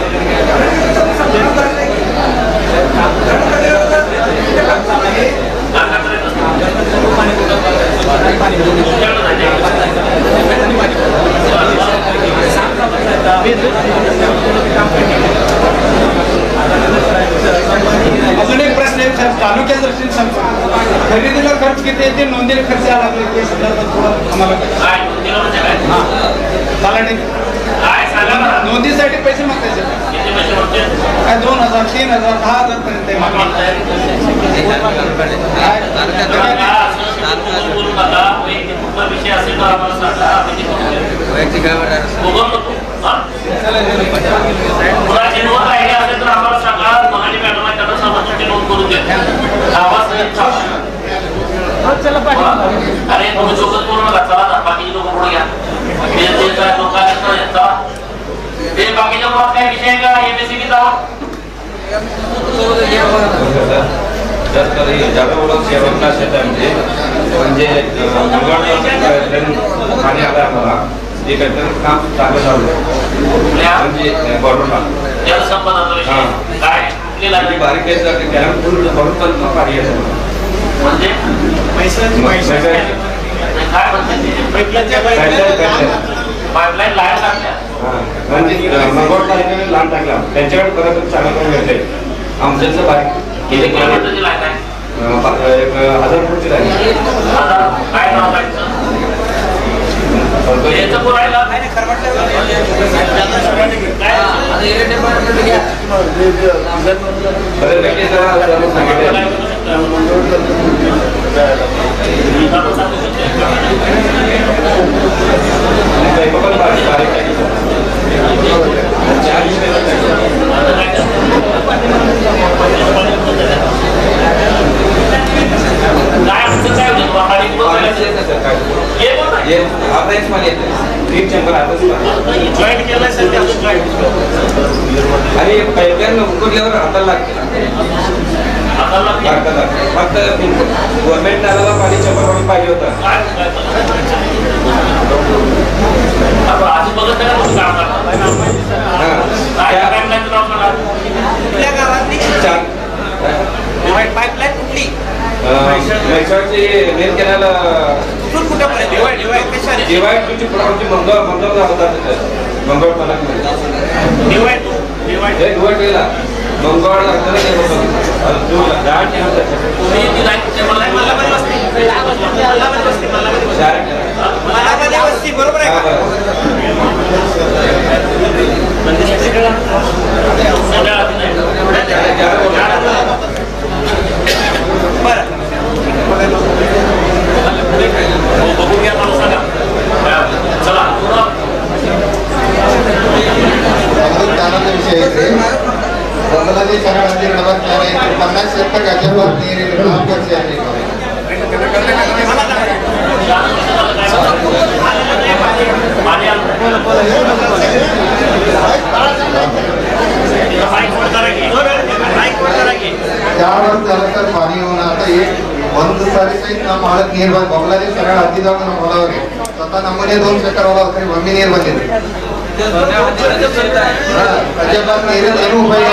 Speaker 8: नोंदीला खर्च किती येते नोंदीला खर्च यायला लागले ते संदर्भात थोडं आम्हाला
Speaker 2: काय नोंदीला म्हणजे काय?
Speaker 8: तलाठी
Speaker 2: काय सांगा ना.
Speaker 8: नोंदीसाठी पैसे मागतायचे
Speaker 2: किती पैसे मागते?
Speaker 8: काय 2000 3000 10,000 पर्यंत आहे मागणी.
Speaker 2: बोलू नका. वैयक्तिक कुठला विषय असेल तर आम्हाला सांगा. आम्ही ते करू. बघू नको. कुणाची नोंद राहिली असेल तर आम्हाला सांगा. मगाशी मॅडमला त्यांना सांगा तुमची नोंद करून द्या. आवाज अरे तुम्ही लोकच बोलू नका. चला ना बाकीचे लोक पुढे घ्या. ते बाकीच्या मुळात काय विषय आहे का एमएससीबीचा?
Speaker 9: जागोलक शेवटच्या शेतामध्ये म्हणजे पाणी आलं आम्हाला ते काहीतरी काम चांगलं झालं म्हणजे बरोबर
Speaker 2: जलसंपदाचा विषय काय
Speaker 9: बारीक कॅनल पूर्ण भरून चालतं पाणी येतं
Speaker 2: म्हणजे काय म्हणते पाईपलाईन लाईन टाकल्या
Speaker 9: म्हणजे मंगळ तालुक्याने लांब टाकला त्यांच्याकडे परत चांगलं करून घेतलंय आमच्याचं बारीक
Speaker 2: किती किलोमीटरची लाईन आहे?
Speaker 9: 1000 फूटची लाईन
Speaker 2: काय नाव लाईनचं? याचं पुरायला काय नाही खरबटलं
Speaker 9: आणि पाईपलाईन उकडल्यावर हाताला लागते फक्त गव्हर्नमेंट नाल्याला पाणी 100 पाहिजे होतं
Speaker 5: पाईपलाईन कुठली
Speaker 9: मैसाळची मेन कॅनल डिवाइड तुमची पुढे मंगळ होता मंगळ डिवाइड केला मंगळ
Speaker 5: बरोबर आहे
Speaker 2: बघूया माणसाला चला
Speaker 7: त्यानंतर विषय आहे बांगलादेश आणि नंबर 50% गाजावर त्यावर झालं तर पाणी होऊन आता एक ಒಂದು ಸಾರಿ ಸಹಿತ ನಮ್ಮ ಹಳಕ್ ನೀರು ಬಂದು ಬಾಂಗ್ಲಾದೇಶ ಸರಳ ಹತ್ತಿದಾಗ ನಮ್ಮ ಹೊಲವರಿಗೆ ಸ್ವತಃ ನಮ್ಮನೆ 2 ಚಕ್ಕರ್ ಹೊಲ ಹೋಗ್ತಾರೆ ಒಮ್ಮೆ ನೀರು ಬಂದಿದೆ ಅಜಾಬಾದ್ ನೀರಿನ ಏನು ಉಪಯೋಗ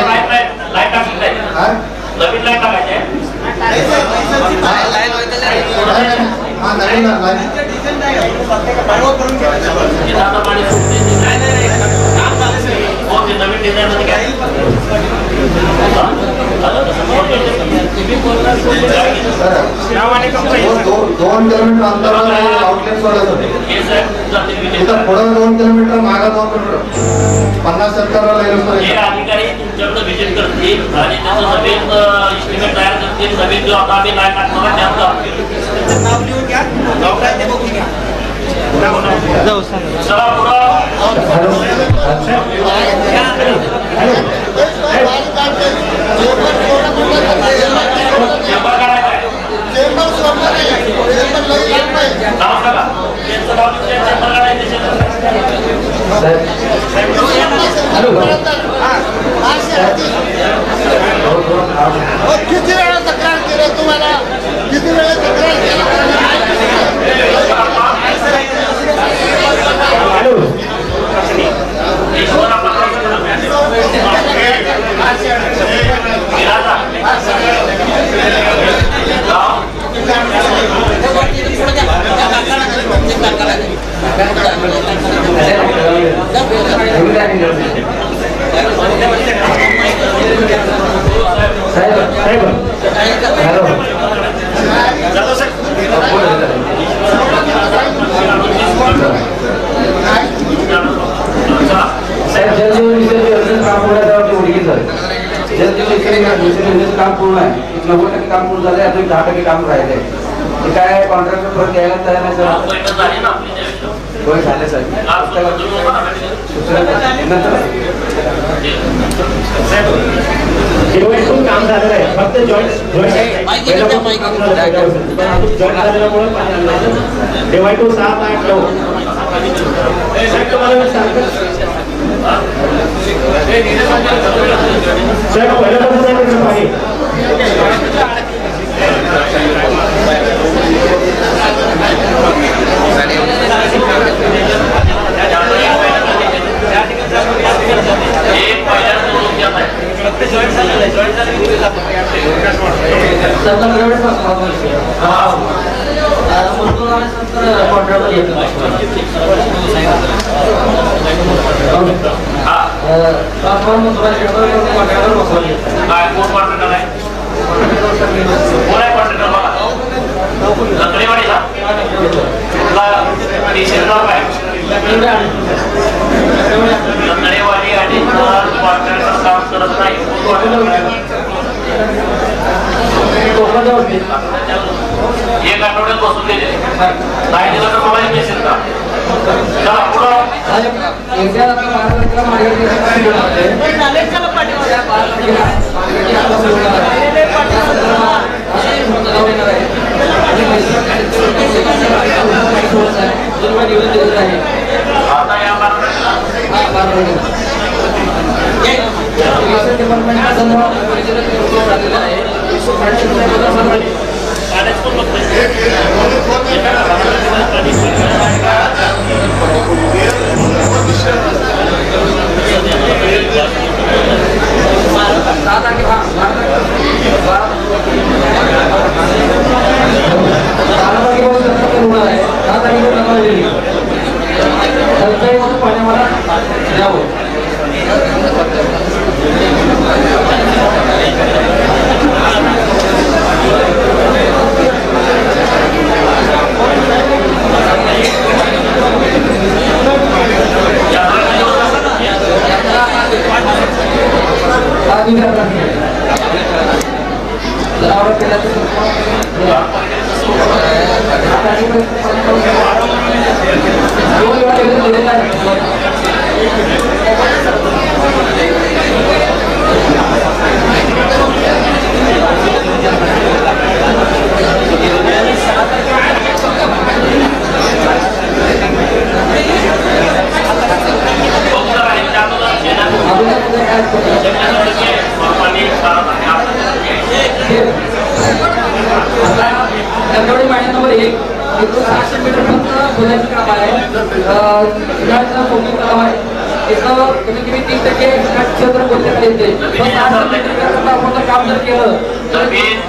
Speaker 7: नवीन डिझाईन मध्ये काय 2 किलोमीटर अंतरावर आउटलेट सोडत होते इथं पुढं 2 किलोमीटर मागे 2 किलोमीटर 50-70
Speaker 2: अधिकारी तुमच्याकडे व्हिजिट करतील आणि त्याचं नवीन इस्टिमेट तयार करतील नवीन जो आता आम्ही लाईन टाकणार त्याचं
Speaker 5: नाव लिहून घ्या ते बघून घ्या
Speaker 2: चला पुढं
Speaker 7: किती वेळा तक्रार केली तुम्हाला किती वेळा तक्रार
Speaker 2: साहेब
Speaker 6: एक 10% काम राहिले ते काय कॉन्ट्रॅक्टर परत द्यायला तयार नाही सर. होय झाले साहेब.
Speaker 10: डिवाइडून काम झालेलं आहे फक्त जॉईंट झाल्यामुळे डिवाइडून 7, 8, 9 साहेब पहिल्यापासून पाणी
Speaker 2: एक आठवड्यात बसून दिले नाही दिलं तर मला मेसेज का आता या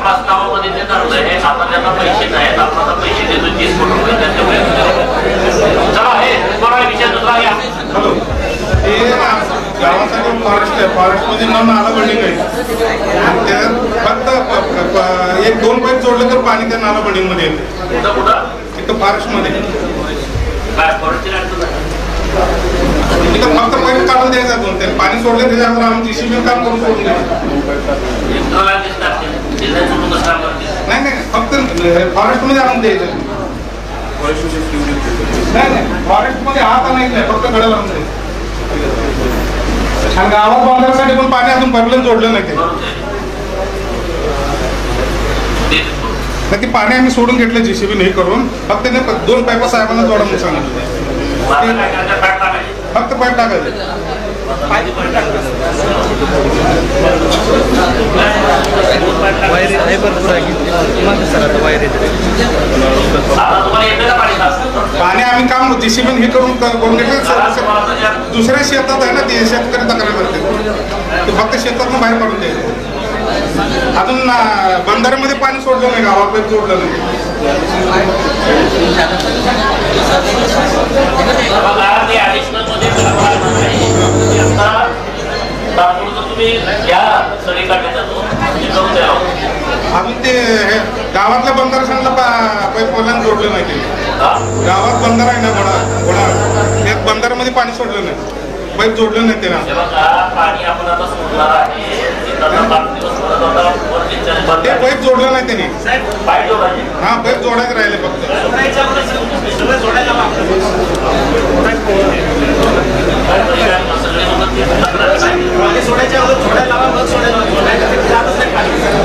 Speaker 2: प्रस्तावामध्ये जे ठरलंय आता त्यांना पैसे नाहीत आपण पैसे देतो 30 कोटी रुपये त्यांच्यामुळे चला हे थोडा विषय दुसरा घ्या.
Speaker 11: गावासाठी फॉरेस्ट आहे फॉरेस्टमध्ये न नाला बिल्डिंग आहे फक्त 1-2 पाईप जोडलं तर पाणी त्या नाला बिल्डिंग मध्ये येते.
Speaker 2: कुठं
Speaker 11: इथं फॉरेस्टमध्ये इथं फक्त पाईप काढून द्यायचा दोन ते पाणी सोडलं त्याच्यावर आम्ही जीसीबी काम करून सोडून नाही फक्त फॉरेस्टमध्ये आणून द्यायचं नाही फॉरेस्टमध्ये हात आणायचं नाही फक्त गडं लावून द्यायचं. आणि गावात बांधण्यासाठी पण पाणी अजून भरलं जोडलं नाही ते पाणी आम्ही सोडून घेतलं जीसीबी नाही करून फक्त 2 पाईप साहेबांना जोडा म्हणून सांगितलं फक्त पाईप टाकायचं. पाणी आम्ही काम जीसीबी हे करून घेतलं दुसऱ्या शेतात आहे ना ते शेतकरी तक्रार करते ते फक्त शेतातून बाहेर काढून द्यायचं. अजून बंधाऱ्यामध्ये पाणी सोडलं नाही गावात पाईप जोडलं नाही. अजून ते गावातल्या बंधारा पाईप वडिलांना जोडलं नाही ते गावात बंधारा आहे ना घोडा त्या बंधाऱ्यामध्ये पाणी सोडलं नाही पाईप जोडलं नाही ते ना
Speaker 2: पाणी आपण आता सोडणार आहे
Speaker 11: ते पाईप जोडलं नाही त्यांनी.
Speaker 2: पाईप जोडायचे.
Speaker 11: हा पाईप जोडायचे राहिले फक्त.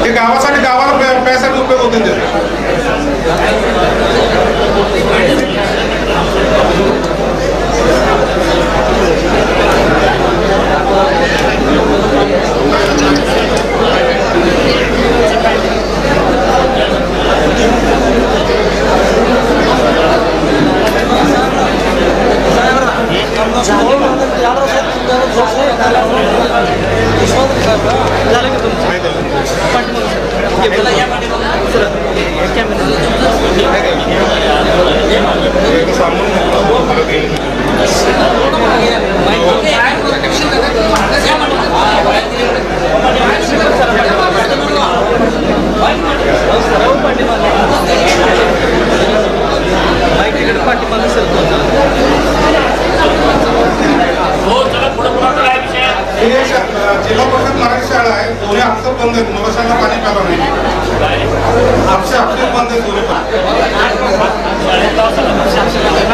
Speaker 11: ते गावासाठी गावाला पैशाचा उपयोग होतो त्याचा. जिल्हा परिषद मराठी शाळा आहे. दोन्ही हप्ते बंद आहेत. मुलांना पाणी प्यायला नाही. हप्ते बंद आहेत दोन्ही पण.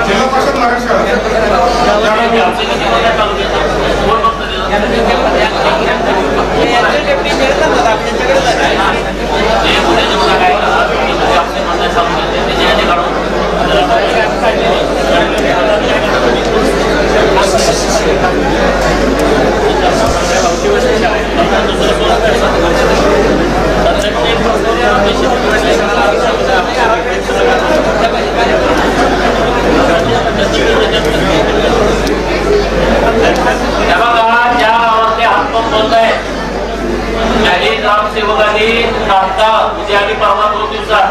Speaker 11: जिल्हा परिषद मराठी शाळा
Speaker 2: ग्रामसेवकांनी तात्काळ उद्या आणि परवा 2 दिवसात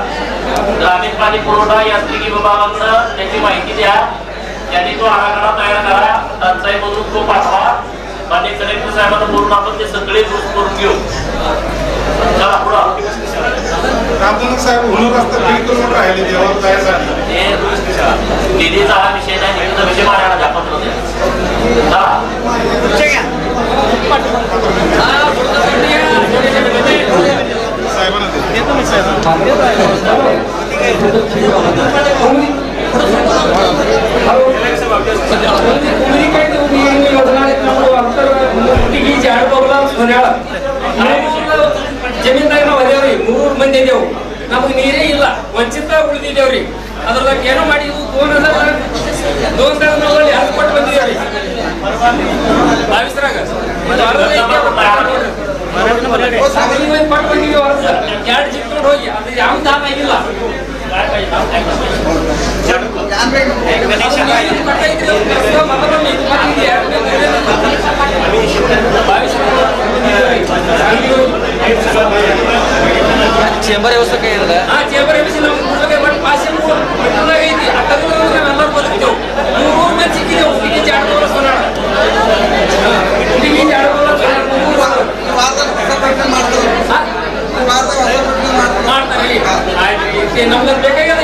Speaker 2: ग्रामीण पाणी पुरवठा यांत्रिकी विभागाकडे त्याची माहिती द्या. त्यांनी तो आराखडा तयार करा. टंचाई मधून तो पाठवा. आणि कलेक्टर साहेबांना बोलून आपण ते सगळे दुरुस्त करून घेऊ. चला पुढं.
Speaker 11: रामचंद्र साहेब होणार रस्ता 1.5 किलोमीटर राहिले देवाला जायसाठी.
Speaker 2: निधीचा हा विषय नाही. निधीचा विषय मारायला द्या पत्र द्या. चला
Speaker 12: ಜಮೀನ್ದಾಗ ನಾವು ಅದೇವ್ರಿ 3 ಮಂದಿ ಇದೇವು. ನಮಗೆ ನೀರೇ ಇಲ್ಲ, ವಂಚಿತ ಉಳಿದಿದ್ದೇವ್ರಿ. ಅದ್ರದಾಗ ಏನೋ ಮಾಡಿ 2000 ನಾವು ಅಲ್ಲಿ 10 ಕೊಟ್ಟು ಬಂದಿದ್ದೇವ್ರಿ. ಭಾವಿಸ್ರಾಗ ಪಟ್ಟು ಬಂದಿದ್ದೇವೆ. 2 ಜಿಪ್ ನೋಡಿ ಹೋಗಿ ಅದು ಯಾವ ದಾಮ ಆಗಿಲ್ಲ.
Speaker 5: चेंबर व्यवस्था काय
Speaker 12: चेंबर बट 500 ಐತಿ. ನಾವೆಲ್ಲರೂ ಬದುಕಿದ್ದೆವು. 3 ಮಂದಿ ಸಿಕ್ಕಿದ್ದೆವು. ಈಗ 2 ವರ್ಷ ಮಾಡ್ತಾರೆ. ನಮ್ಗೆ ಬೇಕಾಗ್ಯದ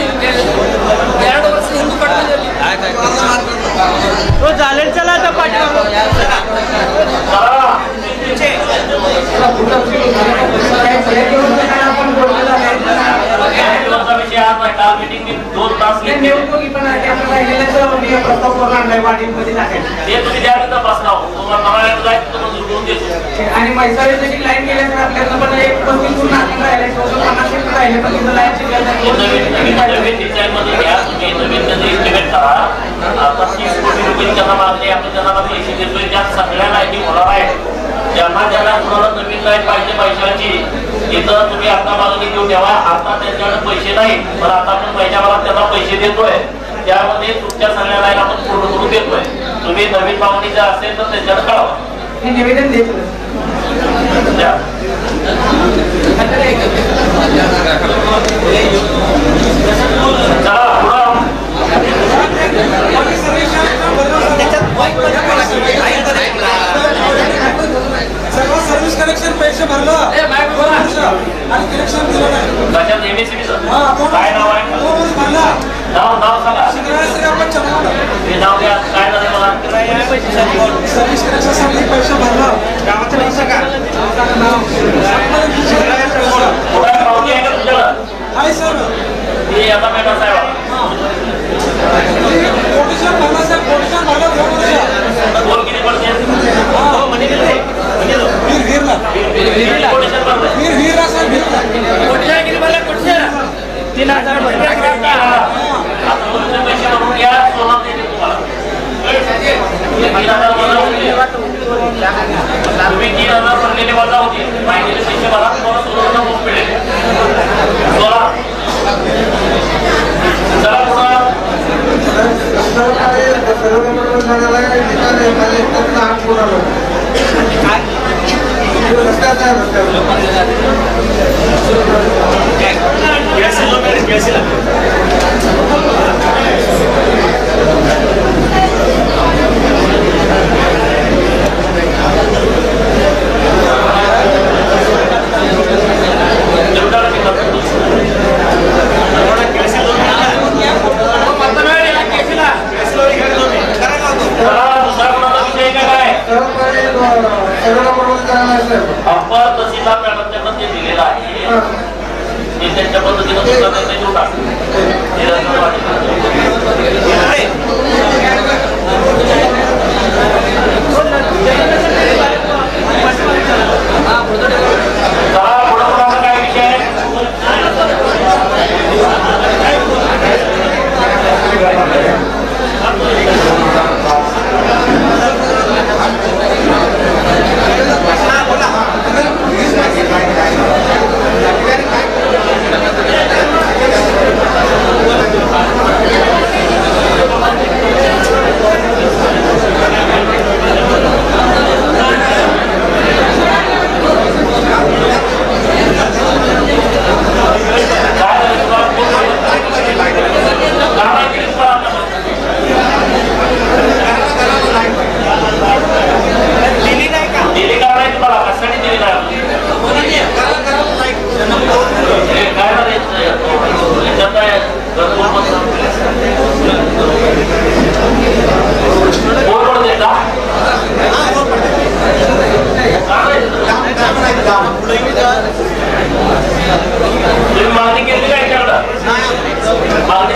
Speaker 12: 2 ವರ್ಷ ಹಿಂದೂ ಕಟ್ಟಿದ್ದಲ್ಲಿ.
Speaker 5: चालेल. चला आता पाठवा.
Speaker 2: दोन तास
Speaker 12: आणि मैसाळीसाठी लाईन गेल्यानंतर आपल्याला पण एक 25 नाशिक राहिले, 50 राहिले, पण तिथं लाईन
Speaker 2: नवीन डिझाईन मध्ये घ्या. तुम्ही नवीन इस्टिमेट करा. आता 30 कोटी रुपये त्यांना मागणी आपण त्यांना पैसे देतोय. त्या सगळ्या लाईनी होणार आहेत. ज्यांना ज्यांना तुम्हाला नवीन लाईन पाहिजे पैशाची इथं तुम्ही आता मागणी घेऊन द्यावा. आता त्यांच्याकडे पैसे नाही, पण आता आपण महिन्याभरात त्यांना पैसे देतोय. त्यामध्ये तुमच्या सगळ्या लाईन आपण पूर्ण करून देतोय. तुम्ही नवीन मागणी जर असेल तर त्यांच्याकडे कळवा.
Speaker 12: निवेदन देतो.
Speaker 2: चला पुढं.
Speaker 12: सर्व सर्व्हिस कनेक्शन पैसे भरलं आणि कनेक्शन दिलं नाही.
Speaker 2: कशात एमएससीबीचं काय नाव आहे? नाव सांगा. हे नाव द्या. काय झालं मला?
Speaker 12: सर्व्हिस कनेक्शन पैसे भरलं. गावाचं नाव सांगा.
Speaker 2: तुम्ही 3,000 भरलेले वजा होते माहितीला 300 भरा तुम्हाला 16,000 बुक मिळेल 16 चला त्यांच्या पद्धतीनं काय विषय मागणी केली काय मागणी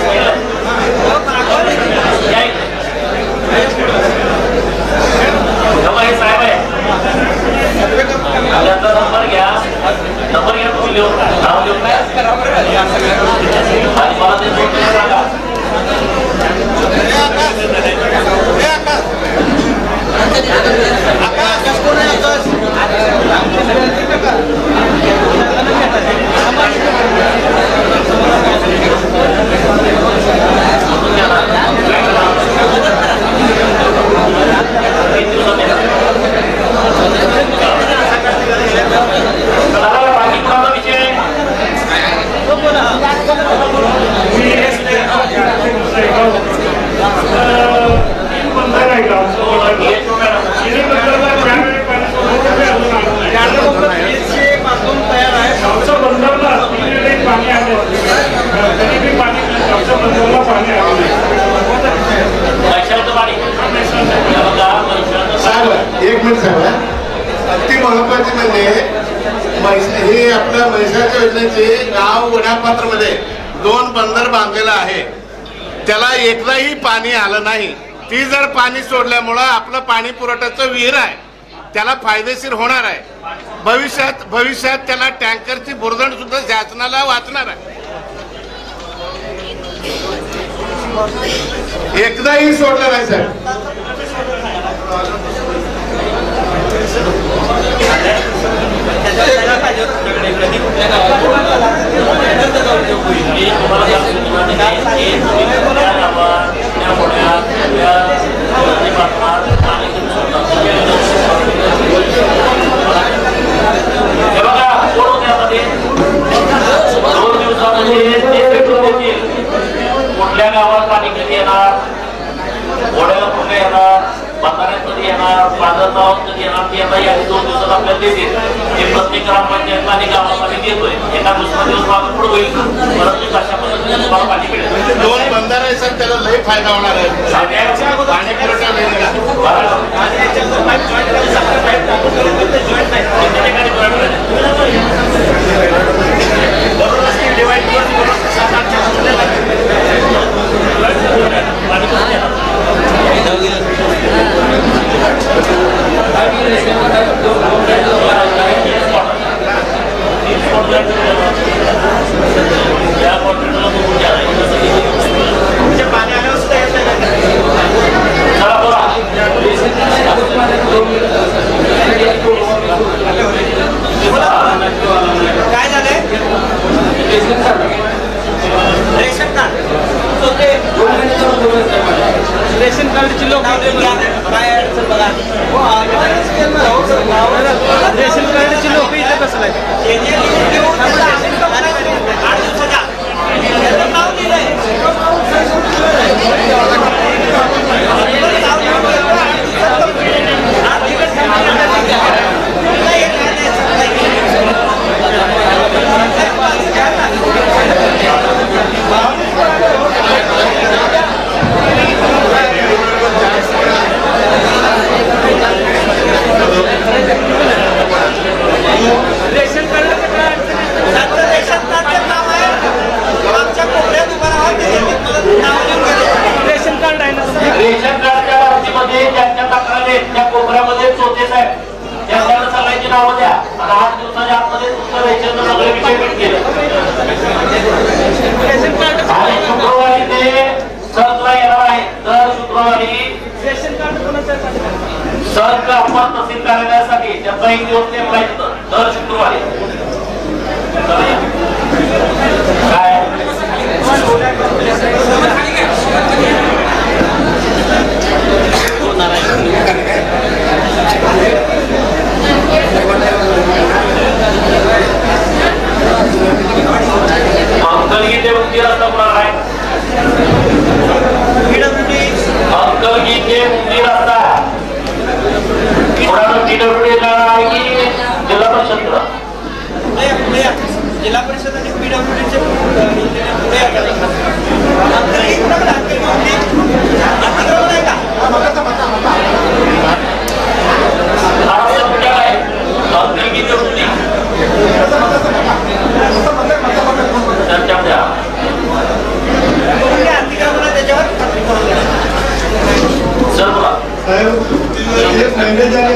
Speaker 2: साहेब आहे त्याचा नंबर घ्या तुम्ही लिहून नाव लिहून आणि मला ते सांगा
Speaker 7: एक मिनिट साहेब अति महत्वाचे म्हणजे हे आपल्या म्हैसाच्या योजनेचे गाव वड्यापात्र मध्ये 2 बंदर बांधलेला आहे त्याला एकदाही पाणी आलं नाही ती जर पाणी सोडल्यामुळं आपलं पाणी पुरवठ्याचं विहीर आहे त्याला फायदेशीर होणार आहे भविष्यात त्याला टँकरची बुरदण सुद्धा शासनाला वाचणार आहे एकदाही सोडलं नाही साहेब
Speaker 2: कुठल्या गावात पाणी कधी येणार ओढ्याला कुठे येणार बाजारात कधी येणार बाजारात कधी येणार ते आता या 2 दिवसात आपल्याला देतील हे प्रत्येक ग्रामपंचायत आणि गावामध्ये देतोय एका दुसरा दिवस मागे पुढे होईल परंतु अशा पद्धतीने तुम्हाला पाणी मिळेल
Speaker 7: 2 बंदर आहे सर त्याला लई फायदा होणार आहे पाणी पुरवठा
Speaker 3: रेशन कार्डची लोक रेशन कार्डची लोक इथं कसं आहे रेशन कार्ड रेशन कार्ड आहे ना
Speaker 2: रेशन कार्डच्या बाबतीमध्ये ज्यांच्या तक्रारी त्या कोपऱ्यामध्ये चोते साहेब त्यांच्याकडे सगळ्यांची नावं द्या आणि 8 दिवसाच्या आतमध्ये तुमचं रेशन सगळे विषय भेट केले आणि शुक्रवारी ते सर्कला येणार आहे. दर शुक्रवारी
Speaker 3: रेशन कार्ड कोणाचं
Speaker 2: सर्क आपण तहसील कार्यालयासाठी त्याचा 1 दिवस नेमला येतो दर शुक्रवारी. काय अंकलगी ते मुक्ती रस्ता कुणाला आहे अंकलगी ते मुक्ती रस्ता कुणाला PWD जाणार आहे की जिल्हा परिषद
Speaker 5: जिल्हा परिषद आणि PWDचे
Speaker 13: महिने झाले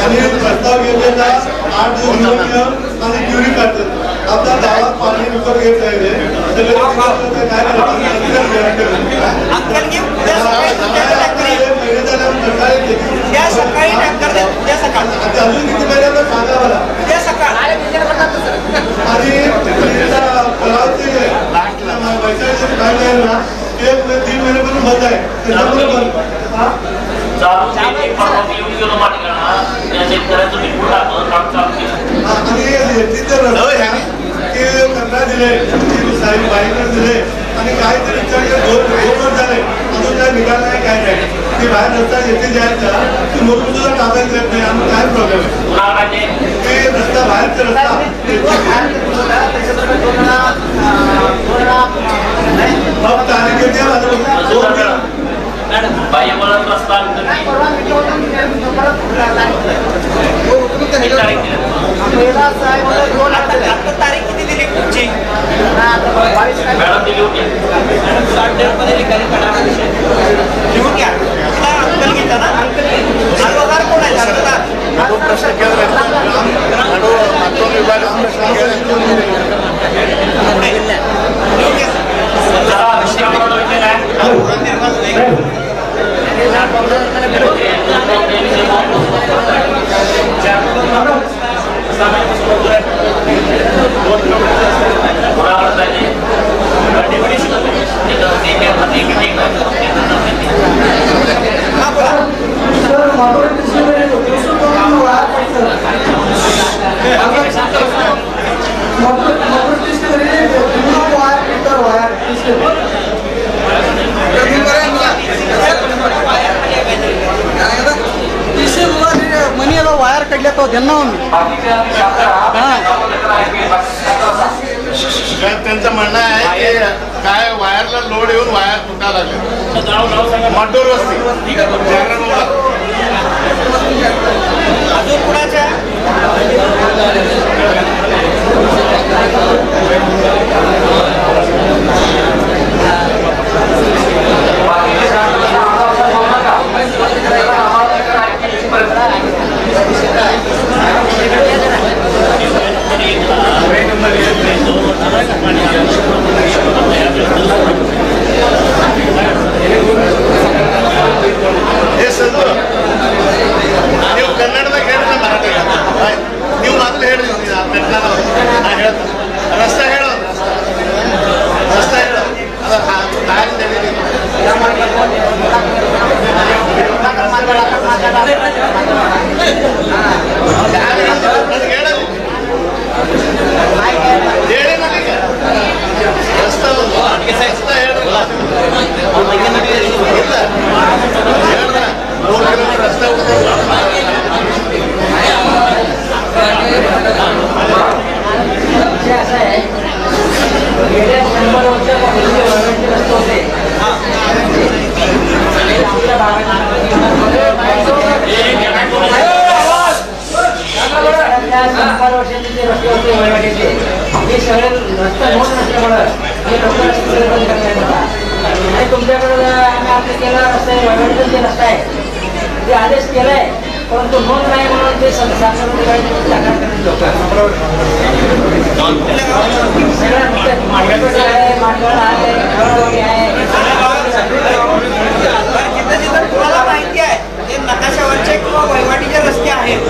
Speaker 13: आणि प्रस्ताव घेतलेला 8 दिवस आणि क्युरी करतात. आता गावात पाणी विकत घेत आहे अजून किती महिन्याला सांगा मला आणि पैशाचे काय आहे ना ते 3 महिन्यापासून बंद आहे त्याच्यामुळे बंद दिले बाईकडे दिले आणि काहीतरी दोन झाले अजून काय निघाल नाही काय नाही ती बाहेर रस्ता येथे जायचा ती मोठून सुद्धा ताब्यात घेत नाही आम्हाला काय प्रॉब्लेम आहे ते रस्ता बाहेरचा रस्ता मग तारीख येते
Speaker 2: रस्ता
Speaker 5: तारीख किती दिली पुढची
Speaker 2: मॅडम दिली होती
Speaker 5: लिहून घ्या अंकल घेता ना अंकल कोण आहे प्रश्न
Speaker 4: मनीला वायर काढल्या तो त्यांना
Speaker 7: त्यांचं म्हणणं आहे की काय वायरला लोड येऊन वायर तुटायला लागले मडोर वस्ती
Speaker 5: अजून कुणाच्या
Speaker 7: ನೀವು ಕನ್ನಡದಾಗ ಹೇಳಿದ್ರೆ ಮರಾಠಿ ನೀವು ಮೊದಲು ಹೇಳಿದ್ರಿ ರಸ್ತೆ ಹೇಳೋದು ರಸ್ತೆ
Speaker 12: गेल्या 100 वर्षापासून वळवंटी रस्ते होते आपल्या भागात 100 वर्षाचे जे रस्ते होते वळवंटीचे हे सगळे रस्ते नोंद नसल्यामुळं हे लोक बंद करण्यात येतात आणि तुमच्याकडे आम्ही आपल्या केला रस्ता आहे वळवंटीचा जे रस्ता आहे ते आदेश केलाय परंतु नोंद नाही म्हणून ते तक्रार करतात लोक
Speaker 5: माहिती आहे ते नकाशावरचे किंवा वहिवाटीचे रस्ते आहेत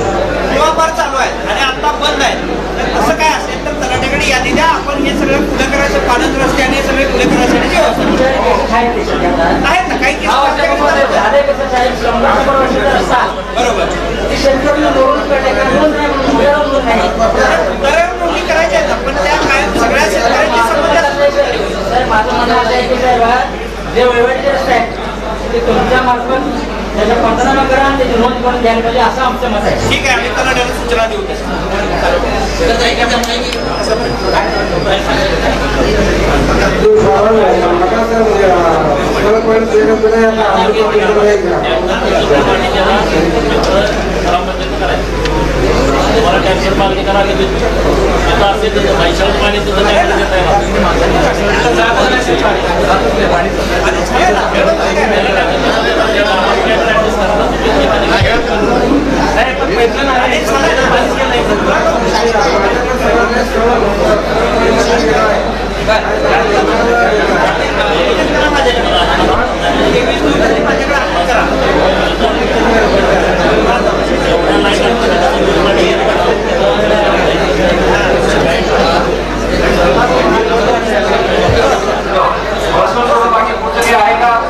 Speaker 5: किंवा फार चालू आहेत आणि आता बंद आहेत असं काय असेल तर तलाठ्याकडे यादी द्या आपण हे सगळं खुले करायचं पाण्याचे रस्ते आणि हे सगळे खुले करायसाठी आहेत ना काही बरोबर नोंदणी करायची आहेत पण त्या कायम सगळ्या शेतकऱ्यांची
Speaker 12: माझं म्हणणं असं आहे की साहेब जे वहिवाटीचे रस्ते आहेत ते तुमच्या मार्फत त्याच्या पंचनामा करा आणि त्याची नोंद करून द्यायला पाहिजे असं आमचं मत आहे.
Speaker 5: ठीक आहे आम्ही तलाठ्याला सूचना देऊ
Speaker 2: तुम्हाला टॅक्सर मागणी करावी आता असेल तर पैशावर पाणी तुझं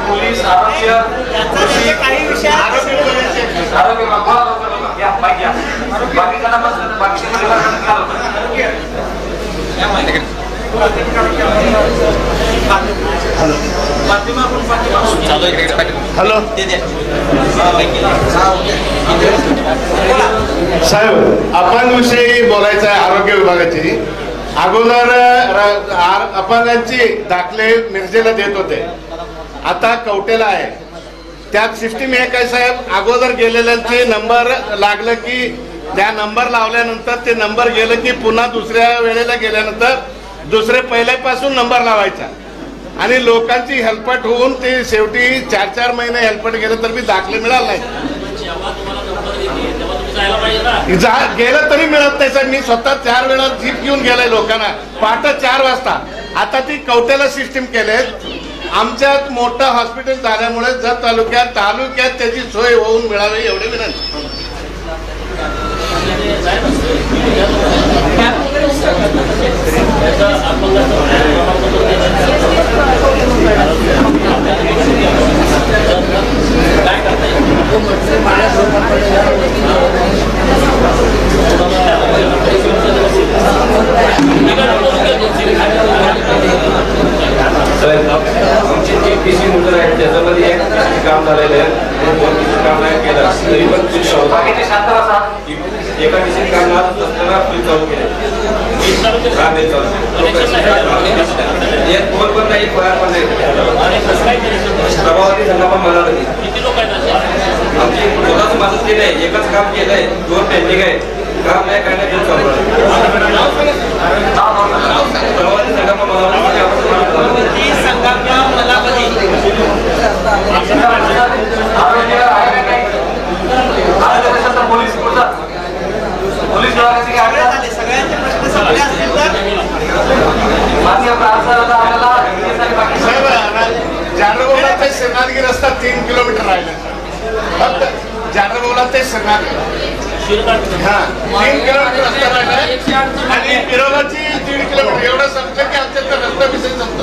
Speaker 2: पोलीस आरोग्य काही विषय आरोग्य
Speaker 7: हॅलो साहेब आपण विषयी बोलायचं आहे आरोग्य विभागाची अगोदर अपंगांची दाखले मिरजेला देत होते आता कवटेला आहे त्यात सिस्टीम एक आहे साहेब अगोदर गेलेल्यांचे नंबर लागलं की त्या नंबर लावल्यानंतर ते नंबर गेलं की पुन्हा दुसऱ्या वेळेला गेल्यानंतर दुसरे पहिल्यापासून नंबर लावायचा आणि लोकांची हेल्पट होऊन ते शेवटी 4-4 महिने हेल्पट गेलं तर मी दाखले मिळाला नाही गेलं तरी मिळत नाही साहेब मी स्वतः 4 वेळा जीप घेऊन गेलाय लोकांना पहाटे 4 वाजता आता ती कवटेला सिस्टीम केले आमच्यात मोठं हॉस्पिटल झाल्यामुळे जत तालुक्यात त्याची सोय होऊन मिळावी एवढे विनंती
Speaker 9: आमची जी पीसी मोटर आहे त्याच्यामध्ये एक काम झालेलं आहे 2 पीसी काम नाही केलं तरी पण एका पीसी काम असताना फ्रीज चालू केले एक फोन पण नाही फळा पण नाही प्रभावती संघ पण मला आमची स्वतःच मदत केली आहे एकच काम केलंय 2 पेंडिंग आहे काम नाही करण्यात चालू आहे प्रभावती संघ पण
Speaker 7: जानरबोला ते श्रीनाथगी रस्ता 3 किलोमीटर राहिला फक्त जानरबोला ते श्रीनाथगी हा 3 किलोमीटर रस्ता राहिला आणि पिरोगाची 1.5 किलोमीटर एवढं संपलं की आमच्या रस्ता विषयी संपतो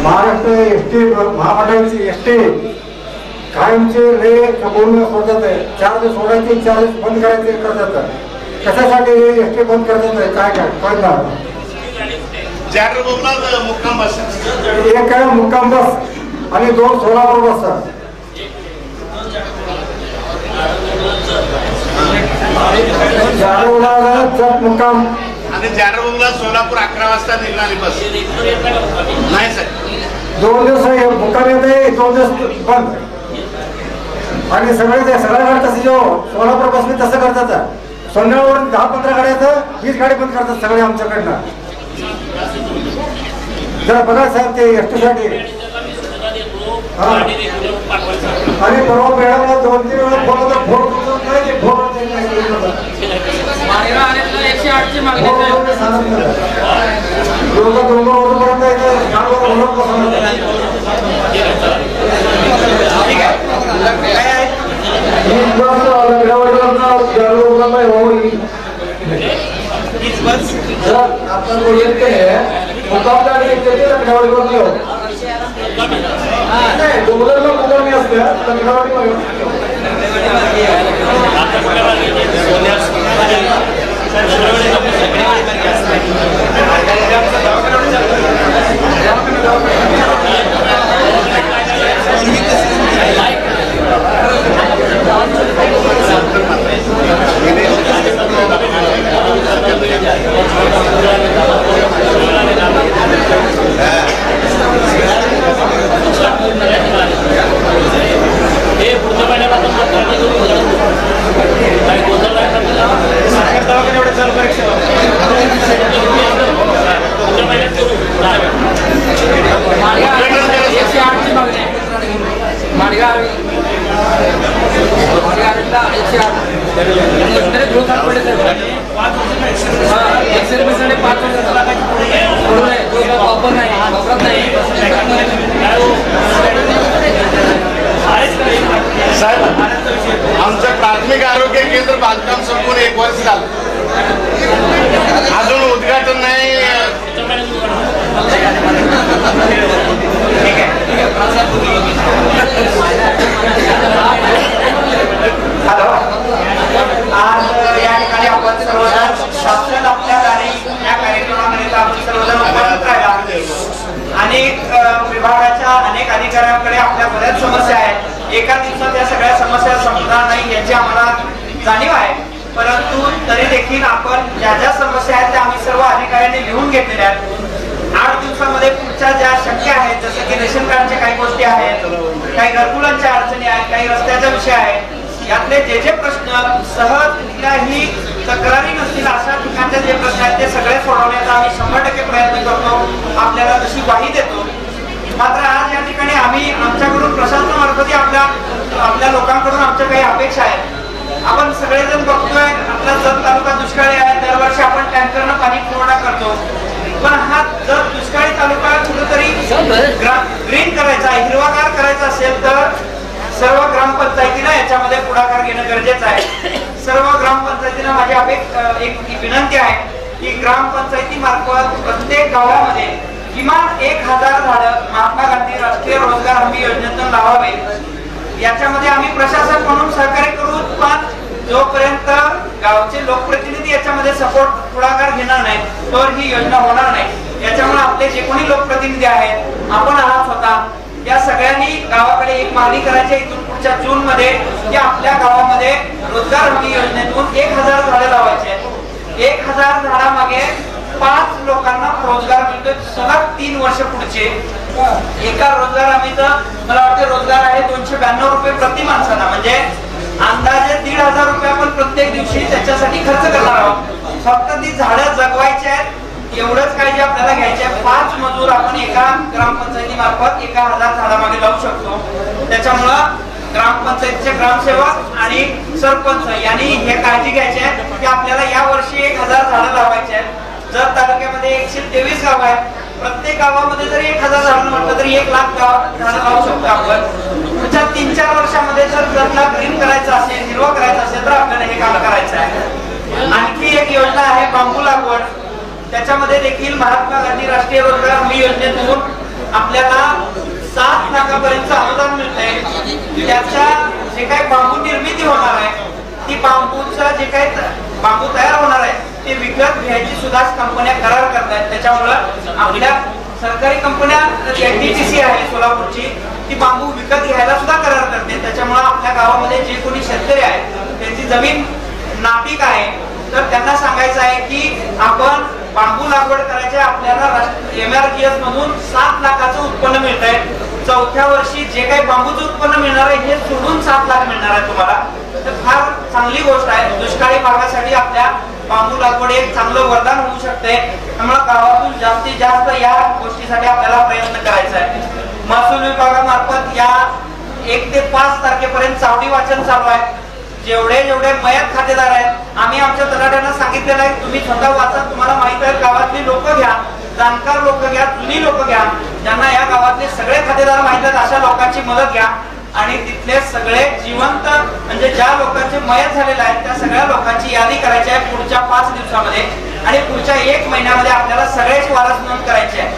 Speaker 14: महाराष्ट्र एसटी महामंडळाची एसटी कायमचे रे बोलणं सोडतात आहे, चार्ज सोडायचे चार्ज बंद करायचे करतात. कशासाठी एसटी बंद करतात आहे काय काय कळणार.
Speaker 7: मुक्काम बस
Speaker 14: एक आहे मुक्काम बस आणि 2 सोलापूर बस. जत मुक्काम
Speaker 7: आणि जारवंगला सोलापूर 11 वाजता निघणारी बस नाही सर.
Speaker 14: 2 दिवस मुक्काम येते, 2 दिवस बंद. आणि सगळे सगळ्या तसं जो सोलापूर बसने तसं करतात. संध्यावरून 10-15 गाड्या 20 गाडी बंद करतात सगळे आमच्याकडनं. जरा बघा साहेब ते एसटीसाठी. आणि परवा मॅडमला 2-3 वेळा फोन नाही आपण बोलते मुकाबला नाही डोंगरला मुकामी असते
Speaker 7: आमचं प्राथमिक आरोग्य केंद्र बांधकाम संपून 1 वर्ष झालं, अजून उद्घाटन नाही.
Speaker 5: हॅलो, आज या ठिकाणी आपण सर्वजण शासन आपल्या दारी या कार्यक्रमामध्ये आपण सर्वजण उपस्थित राहिला. अनेक विभागाच्या अनेक अधिकाऱ्यांकडे आपल्या बऱ्याच समस्या आहेत. एका दिवसात या सगळ्या समस्या संपणार नाही याची आम्हाला जाणीव आहे. परंतु तरी देखील आपण ज्या ज्या समस्या आहेत त्या आम्ही सर्व अधिकाऱ्यांनी लिहून घेतलेल्या आहेत. 8 दिवसामध्ये पुढच्या ज्या शक्य आहेत, जसं की रेशन कार्डच्या काही गोष्टी आहेत, काही घरकुलांच्या अडचणी आहेत, काही रस्त्याचा विषय आहे, यातले जे प्रश्न सहज कुठल्याही तक्रारी नसतील अशा ठिकाणचे जे प्रश्न आहेत ते सगळे सोडवण्याचा आम्ही 100% प्रयत्न करतो, आपल्याला तशी ग्वाही देतो. मात्र आज या ठिकाणी आम्ही आमच्याकडून प्रशासनामार्फत आपल्या लोकांकडून आमच्या काही अपेक्षा आहेत. आपण सगळेजण बघतोय आपला जत तालुका दुष्काळी आहे. दरवर्षी आपण टँकरनं पाणी पुरवठा करतो, पण हा जर दुष्काळी तालुका कुठेतरी ग्रीन करायचा, हिरवागार करायचा असेल तर सर्व ग्रामपंचायतीला याच्यामध्ये पुढाकार घेणं गरजेचं आहे. सर्व ग्रामपंचायतींना माझी एक विनंती आहे की ग्रामपंचायती मार्फत प्रत्येक गावामध्ये किमान 1000 झाडं महात्मा गांधी राष्ट्रीय रोजगार हमी योजनेतून लावावे. याच्यामध्ये आम्ही प्रशासन म्हणून सहकार्य करू, पण जोपर्यंत गावचे लोकप्रतिनिधी याच्यामध्ये सपोर्ट पुढाकार घेणार नाही तर ही योजना होणार नाही. याच्यामुळे आपले जे कोणी लोकप्रतिनिधी आहेत, आपण आहात स्वतः, या सगळ्यांनी गावाकडे एक मागणी करायची इथून पुढच्या जून मध्ये की आपल्या गावामध्ये रोजगार हमी योजनेतून 1000 झाडे लावायचे. 1000 झाडामागे 5 लोकांना रोजगार मिळतो सलग 3 वर्ष पुढचे. एका रोजगार हमीचं मला वाटतं रोजगार आहे 292 रुपये प्रति माणसाला, म्हणजे अंदाजे 1500 रुपये आपण प्रत्येक दिवशी त्याच्यासाठी खर्च करणार आहोत. फक्त ती झाडं जगवायची आहेत एवढंच काळजी आपल्याला घ्यायची आहे. 5 मजूर आपण एका ग्रामपंचायती मार्फत 1000 झाडामागे लावू शकतो. त्याच्यामुळं ग्रामपंचायतीचे ग्रामसेवक आणि सरपंच यांनी हे काळजी घ्यायची आहे की आपल्याला या वर्षी 1000 झाडं लावायची आहेत. जर तालुक्यामध्ये 123 गाव आहेत, प्रत्येक गावामध्ये जरी 1000 झाडं म्हटलं तरी 1 लाख झाडं लावू शकतो आपण. पुढच्या 3-4 वर्षामध्ये जर जतला ग्रीन करायचं असेल, हिरवा करायचं असेल तर आपल्याला हे काम करायचं आहे. आणखी एक योजना आहे बांबू लागवड. त्याच्यामध्ये देखील महात्मा गांधी राष्ट्रीय रोजगार हमी योजनेतून आपल्याला 7 लाखापर्यंत अनुदान मिळतंय. त्याच्या जे काही बांबू निर्मिती होणार आहे ती बांबूचा जे काही बांबू तयार होणार आहे ते विकत घ्यायची सुद्धा कंपन्या करार करतायत. त्याच्यामुळं आपल्या सरकारी कंपन्या NTPC आहे सोलापूरची ती बांबू विकत घ्यायला सुद्धा करार करते. त्याच्यामुळे आपल्या गावामध्ये जे कोणी शेतकरी आहेत त्यांची जमीन नापीक आहे तर त्यांना सांगायचं आहे की आपण बांबू लागवड करायचे. आपल्याला MRGS मधून 7 लाखाचं उत्पन्न मिळत आहे. 4थ्या वर्षी जे काही बांबूचं उत्पन्न मिळणार आहे हे सोडून 7 लाख मिळणार आहे तुम्हाला. तर फार चांगली गोष्ट आहे. दुष्काळी भागासाठी आपल्या बांबू लागवड एक चांगलं वरदान होऊ शकते. त्यामुळे गावातून जास्तीत जास्त या गोष्टीसाठी आपल्याला प्रयत्न करायचा आहे. महसूल विभागामार्फत या 1 ते 5 तारखेपर्यंत चावडी वाचन चालू आहे. जेवढे मयत खातेदार आहेत आम्ही आमच्या तलाट्यांना सांगितलेलं आहे तुम्ही स्वतः वाचा. तुम्हाला माहित आहे गावातली लोक घ्या, जाणकार लोक घ्या, जुनी लोक घ्या, ज्यांना या गावातले सगळे खातेदार माहित आहेत अशा लोकांची मदत घ्या आणि तिथले सगळे जिवंत म्हणजे ज्या लोकांचे मयत झालेले आहेत त्या सगळ्या लोकांची यादी करायची आहे पुढच्या 5 दिवसामध्ये. आणि पुढच्या 1 महिन्यामध्ये आपल्याला सगळेच वारस नोंद करायचे आहे.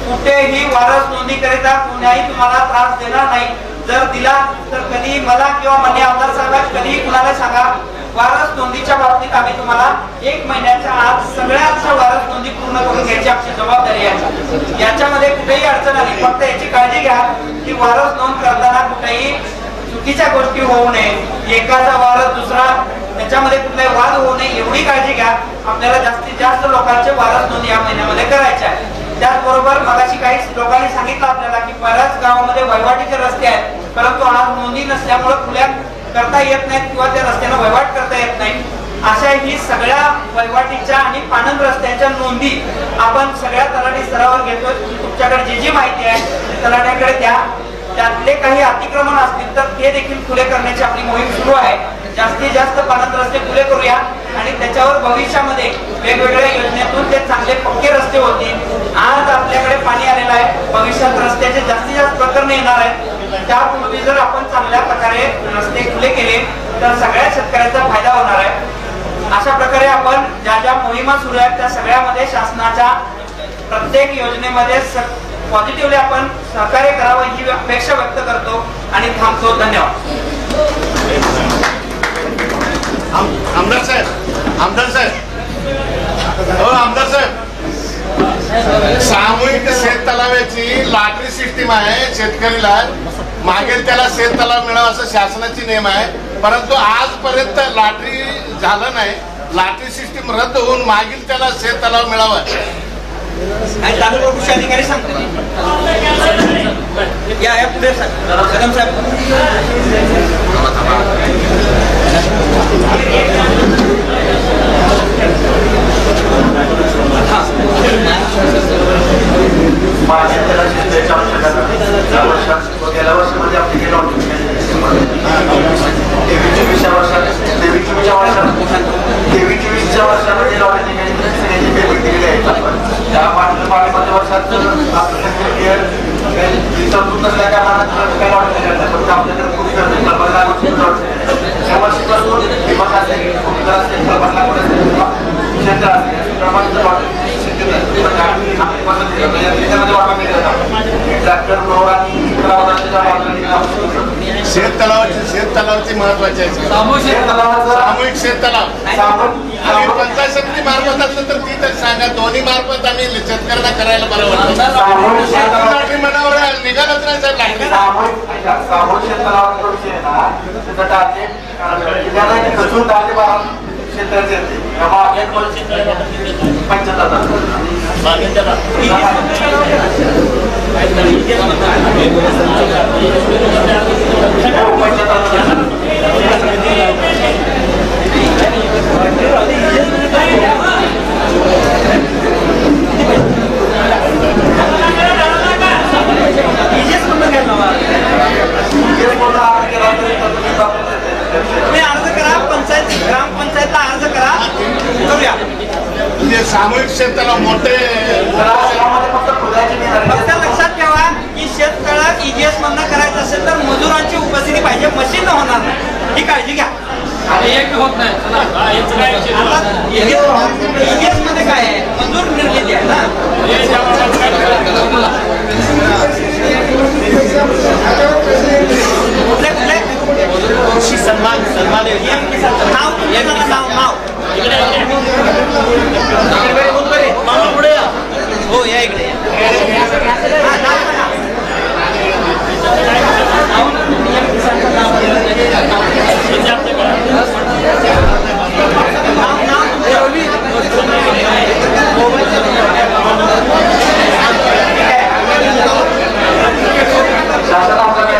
Speaker 5: कुठेही वारस नोंदीकरिता कुणाही तुम्हाला त्रास देणार नाही. जर दिला तर कधी मला किंवा माननीय आमदार साहेब कधी कुणाला सांगा. वारस नोंदीच्या बाबतीत आम्ही तुम्हाला 1 महिन्याच्या आत सगळ्यांच्या वारस नोंदी पूर्ण करून घ्यायची आमची जबाबदारी आहे. याच्यामध्ये कुठेही अडचण आली फक्त याची काळजी घ्या की वारस नोंद करताना कुठेही चुकीच्या गोष्टी होऊ नये. एकाचा वारस दुसरा त्याच्यामध्ये कुठलाही वाद होऊ नये एवढी काळजी घ्या. आपल्याला जास्तीत जास्त लोकांचे वारस नोंद या महिन्यामध्ये करायचे आहे. त्याचबरोबर मगाशी काही लोकांनी सांगितलं आपल्याला की बऱ्याच गावामध्ये वहिवाटीचे रस्ते आहेत परंतु आज नोंदी नसल्यामुळे खुल्या करता येत नाहीत किंवा त्या रस्त्याने वहिवाट करता येत नाही. अशा ही सगळ्या वहिवाटीच्या आणि पाणंद रस्त्याच्या नोंदी आपण सगळ्या तलाठी स्तरावर घेतोय. तुमच्याकडे जी माहिती आहे तलाट्याकडे द्या. त्यातले काही अतिक्रमण असतील तर ते देखील खुले करण्याची आपली मोहीम सुरू आहे. जास्तीत जास्त पाणंद रस्ते खुले करूया आणि त्याच्यावर भविष्यामध्ये वेगवेगळ्या योजनेतून ते चांगले पक्के रस्ते होतील. आज आपल्याकडे पाणी आलेलं आहे, भविष्यात रस्त्याचे जास्तीत जास्त प्रकरण येणार आहेत. त्यापूर्वी जर आपण चांगल्या प्रकारे रस्ते खुले केले तर सगळ्या शेतकऱ्यांचा फायदा होणार आहे. अशा प्रकारे आपण ज्या ज्या मोहिमा सुरू आहेत त्या सगळ्यामध्ये शासनाच्या प्रत्येक योजनेमध्ये पॉझिटिव्हली आपण सहकार्य करावं ही अपेक्षा व्यक्त करतो आणि थांबतो. धन्यवाद.
Speaker 7: आमदार साहेब, आमदार साहेब, सामूहिक शेत तलावाची लॉटरी सिस्टीम आहे. शेतकरीला मागेल त्याला शेत तलाव मिळावा असं शासनाची नियम आहे परंतु आजपर्यंत लॉटरी झालं नाही. लॉटरी सिस्टीम रद्द होऊन मागील त्याला शेत तलाव मिळावा.
Speaker 5: तालुका कृषी अधिकारी सांगतो या पुढे कदम साहेब.
Speaker 15: गेल्या वर्षामध्ये आपली गेला होती 23-24 वर्षामध्ये पेमेंट दिलेली आहे. त्या पाठीमध्ये वर्षात तरतूद नसल्या कारणाने काही लॉट दिलेलं नाही फक्त आपल्याकडे खूप या वर्षीपासून विभाग असेल क्षेत्र असेल प्रमाणात लॉट
Speaker 7: शेत तलावाची महत्वाची आहे. सामूहिक शेत तलाव आणि पंचायत समिती मार्फत असलं तर ती तर सांगा. दोन्ही मार्फत आम्ही शेतकऱ्यांना करायला बरं वाटतं. मनावर निघालच नाही साहेब.
Speaker 15: सामूहिक शेत तलावाचा विषय आहे ना टार्गेट खचून 10 ते 12 क्षेत्राचे येते
Speaker 5: ग्रामपंचायतला अर्ज करा करूया.
Speaker 7: सामूहिक शेत तलाव मोठे
Speaker 5: फक्त लक्षात ठेवा की शेततळं EGS मधनं करायचं असेल तर मजुरांची उपस्थिती पाहिजे, मशीन होणार नाही ही काळजी घ्या. मध्ये काय आहे मंजूर निर्मिती आहे ना सन्मान नाव पुढे हो या इकडे
Speaker 15: शासनाकडे